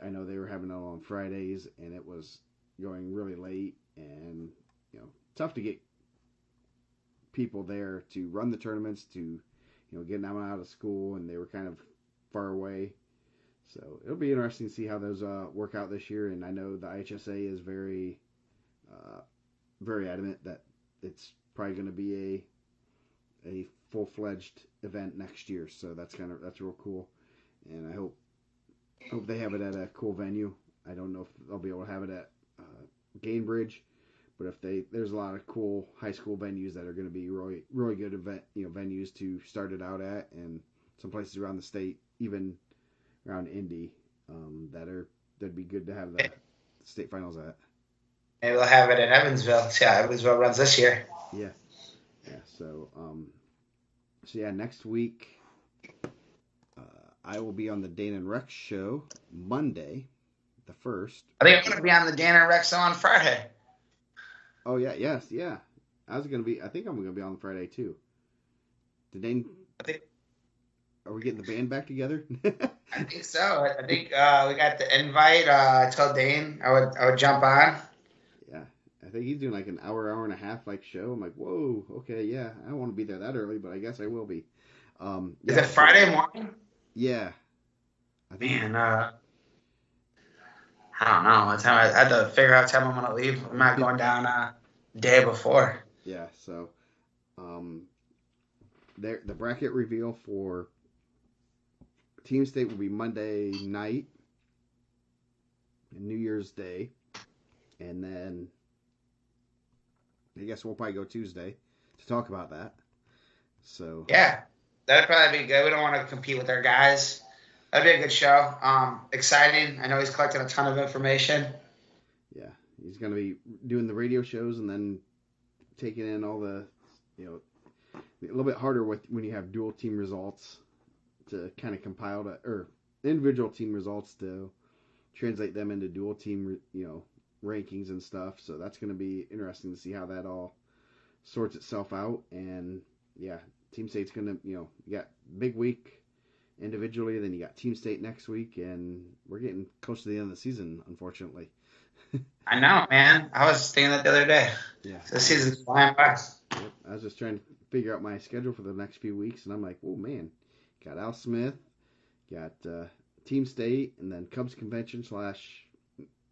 I know they were having it on Fridays, and it was going really late, and tough to get people there to run the tournaments, to get them out of school, and they were kind of far away. So it'll be interesting to see how those work out this year, and I know the IHSA is very very adamant that it's probably going to be a full-fledged event next year. So that's real cool, and I hope they have it at a cool venue. I don't know if they'll be able to have it at Gainbridge, but there's a lot of cool high school venues that are going to be really really good event venues to start it out at, and some places around the state, even around Indy, that'd be good to have the state finals at. Maybe they'll have it in Evansville. Yeah, Evansville runs this year. Yeah. So yeah, next week I will be on the Dana and Rex show Monday, the 1st. I think I'm going to be on the Dana and Rex show on Friday. Oh yeah, yes, yeah. I think I'm going to be on Friday too. Are we getting the band back together? I think so. I think we got the invite. I told Dane I would jump on. Yeah, I think he's doing like an hour and a half like show. I'm like, whoa, okay, yeah. I don't want to be there that early, but I guess I will be. Is it Friday morning? Yeah. I think Man, I don't know. What time I had to figure out what time I'm gonna leave. I'm not going down day before. yeah. So, um, the bracket reveal for Team State will be Monday night and New Year's Day, and then I guess we'll probably go Tuesday to talk about that. So Yeah, that'd probably be good. We don't want to compete with our guys. That'd be a good show. Exciting. I know he's collecting a ton of information. yeah, he's gonna be doing the radio shows and then taking in all the, you know, a little bit harder with when you have dual team results to kind of compile to, or individual team results to translate them into dual team, rankings and stuff. So that's going to be interesting to see how that all sorts itself out. And yeah, Team State's going to, you got big week individually, then you got Team State next week, and we're getting close to the end of the season, unfortunately. I know, man. I was thinking that the other day. Yeah. The season's flying by. Yep. I was just trying to figure out my schedule for the next few weeks, and I'm like, oh man, got Al Smith, got Team State, and then Cubs Convention /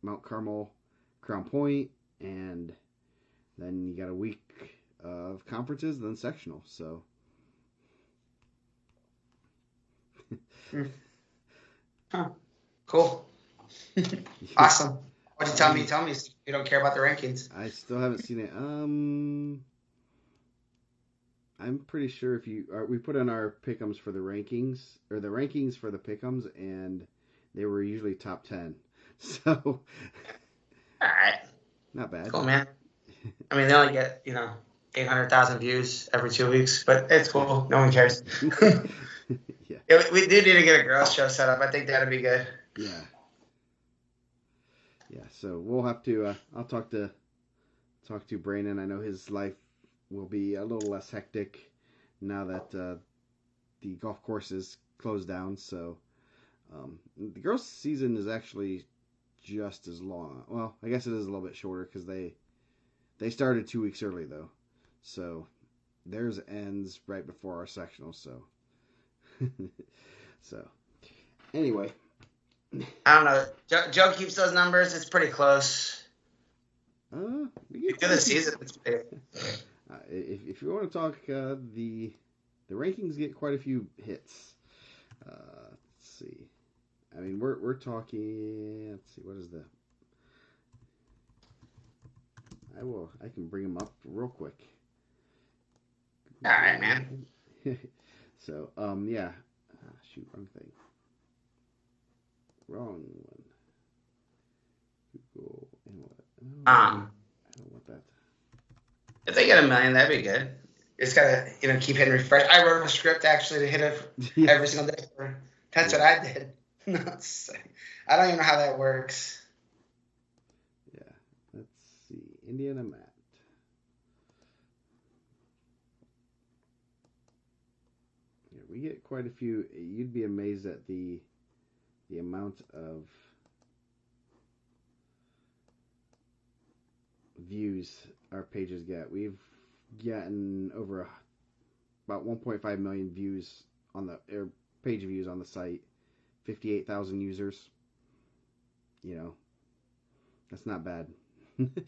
Mount Carmel Crown Point, and then you got a week of conferences, and then sectional. So, Huh. Cool. Awesome. What'd you tell me? Tell me you don't care about the rankings. I still haven't seen it. I'm pretty sure if we put on our pick'ems for the rankings, or the rankings for the pick'ems, and they were usually top 10. So, All right. not bad. Cool, man. I mean, they only get 800,000 views every 2 weeks, but it's cool. No one cares. Yeah. We do need to get a girls show set up. I think that'd be good. Yeah. Yeah. So we'll have to. I'll talk to Brandon. I know his life will be a little less hectic now that the golf course is closed down. So the girls' season is actually just as long. Well, I guess it is a little bit shorter because they started 2 weeks early though. So theirs ends right before our sectional. So so anyway. I don't know. Joe keeps those numbers. It's pretty close. We get For the season, it's big. If you want to talk, the rankings get quite a few hits. Let's see. I mean, we're talking. Let's see. What is the? I can bring them up real quick. All right, man. So, yeah. Shoot, wrong thing. Wrong one. Google and what? I don't want that. If they get 1 million, that'd be good. It's gotta, keep hitting refresh. I wrote a script actually to hit it every single day. That's what I did. I don't even know how that works. Yeah. Let's see. IndianaMat. Yeah, we get quite a few. You'd be amazed at the amount of views our pages get. We've gotten over about 1.5 million views on the page views on the site. 58,000 users. That's not bad. Not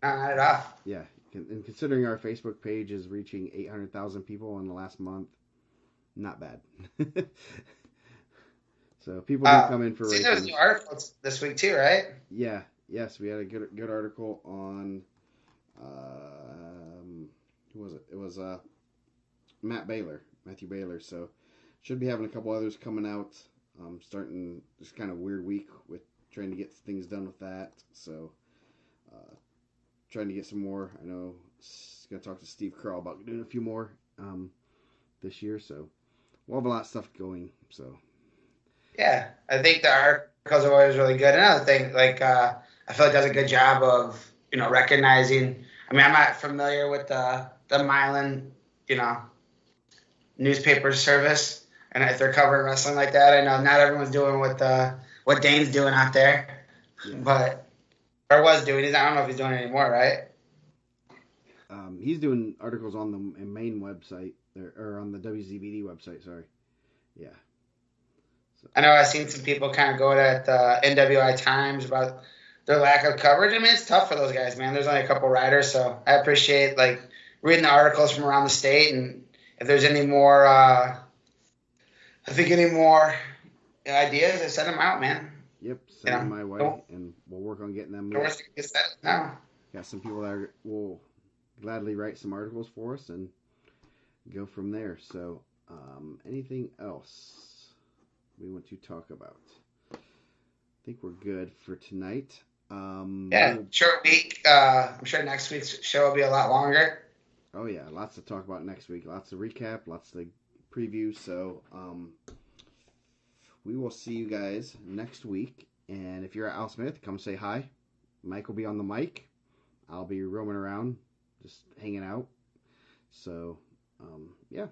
at all. Yeah, and considering our Facebook page is reaching 800,000 people in the last month, not bad. So people do come in for ratings. There was new articles this week too, right? Yeah. Yes, we had a good article on who was it? It was Matthew Baylor. So should be having a couple others coming out. Starting this kind of weird week with trying to get things done with that. So trying to get some more. I know going to talk to Steve Carl about doing a few more this year. So we'll have a lot of stuff going. So yeah, I think the articles are always really good. Another thing, I feel like does a good job of recognizing. I mean, I'm not familiar with the Milan newspaper service, and if they're covering wrestling like that, I know not everyone's doing what Dane's doing out there, but or was doing. I don't know if he's doing it anymore, right? He's doing articles on the main website, or on the WZBD website. Sorry, yeah. So, I know I've seen some people kind of go at NWI Times about their lack of coverage. I mean, it's tough for those guys, man. There's only a couple riders, so I appreciate like reading the articles from around the state, and if there's any more, any more ideas, I send them out, man. yep, You send them know, my way, don't and we'll work on getting them moved. worst get that now. Got some people that will gladly write some articles for us and go from there. So, anything else we want to talk about? I think we're good for tonight. Yeah, short week. I'm sure next week's show will be a lot longer. Oh yeah, lots to talk about next week. Lots to recap, lots to preview. So we will see you guys next week. And if you're at Al Smith, come say hi. Mike will be on the mic. I'll be roaming around, just hanging out. So yeah.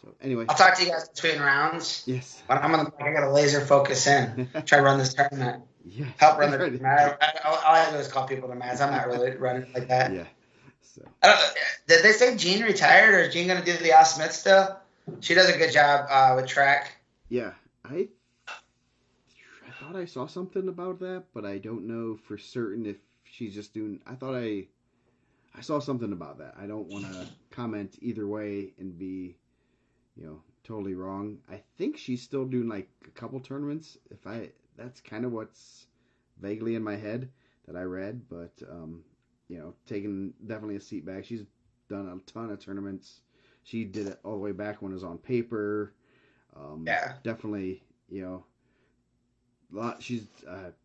So anyway, I'll talk to you guys between rounds. yes. But I got to laser focus in. Try to run this tournament. Yes. Help run the tournament. All I do is call people the Mats. I'm not really running like that. Yeah. So I don't know. Did they say Jean retired, or is Jean going to do the Al Smith still? She does a good job with track. yeah, I thought I saw something about that, but I don't know for certain if she's just doing. I saw something about that. I don't want to comment either way and be, totally wrong. I think she's still doing like a couple tournaments. That's kind of what's vaguely in my head that I read, but taking definitely a seat back. She's done a ton of tournaments. She did it all the way back when it was on paper. Yeah. Definitely, she's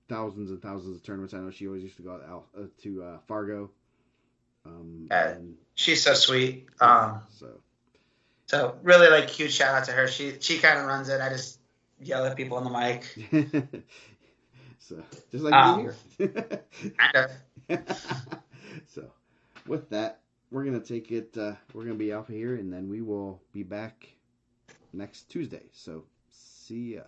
thousands and thousands of tournaments. I know she always used to go out to Fargo. And she's so sweet. So really, like, huge shout out to her. She kind of runs it. I just yell at people on the mic. So just like me here. Kind of. So with that, we're gonna take it. We're gonna be off of here, and then we will be back next Tuesday. So see ya.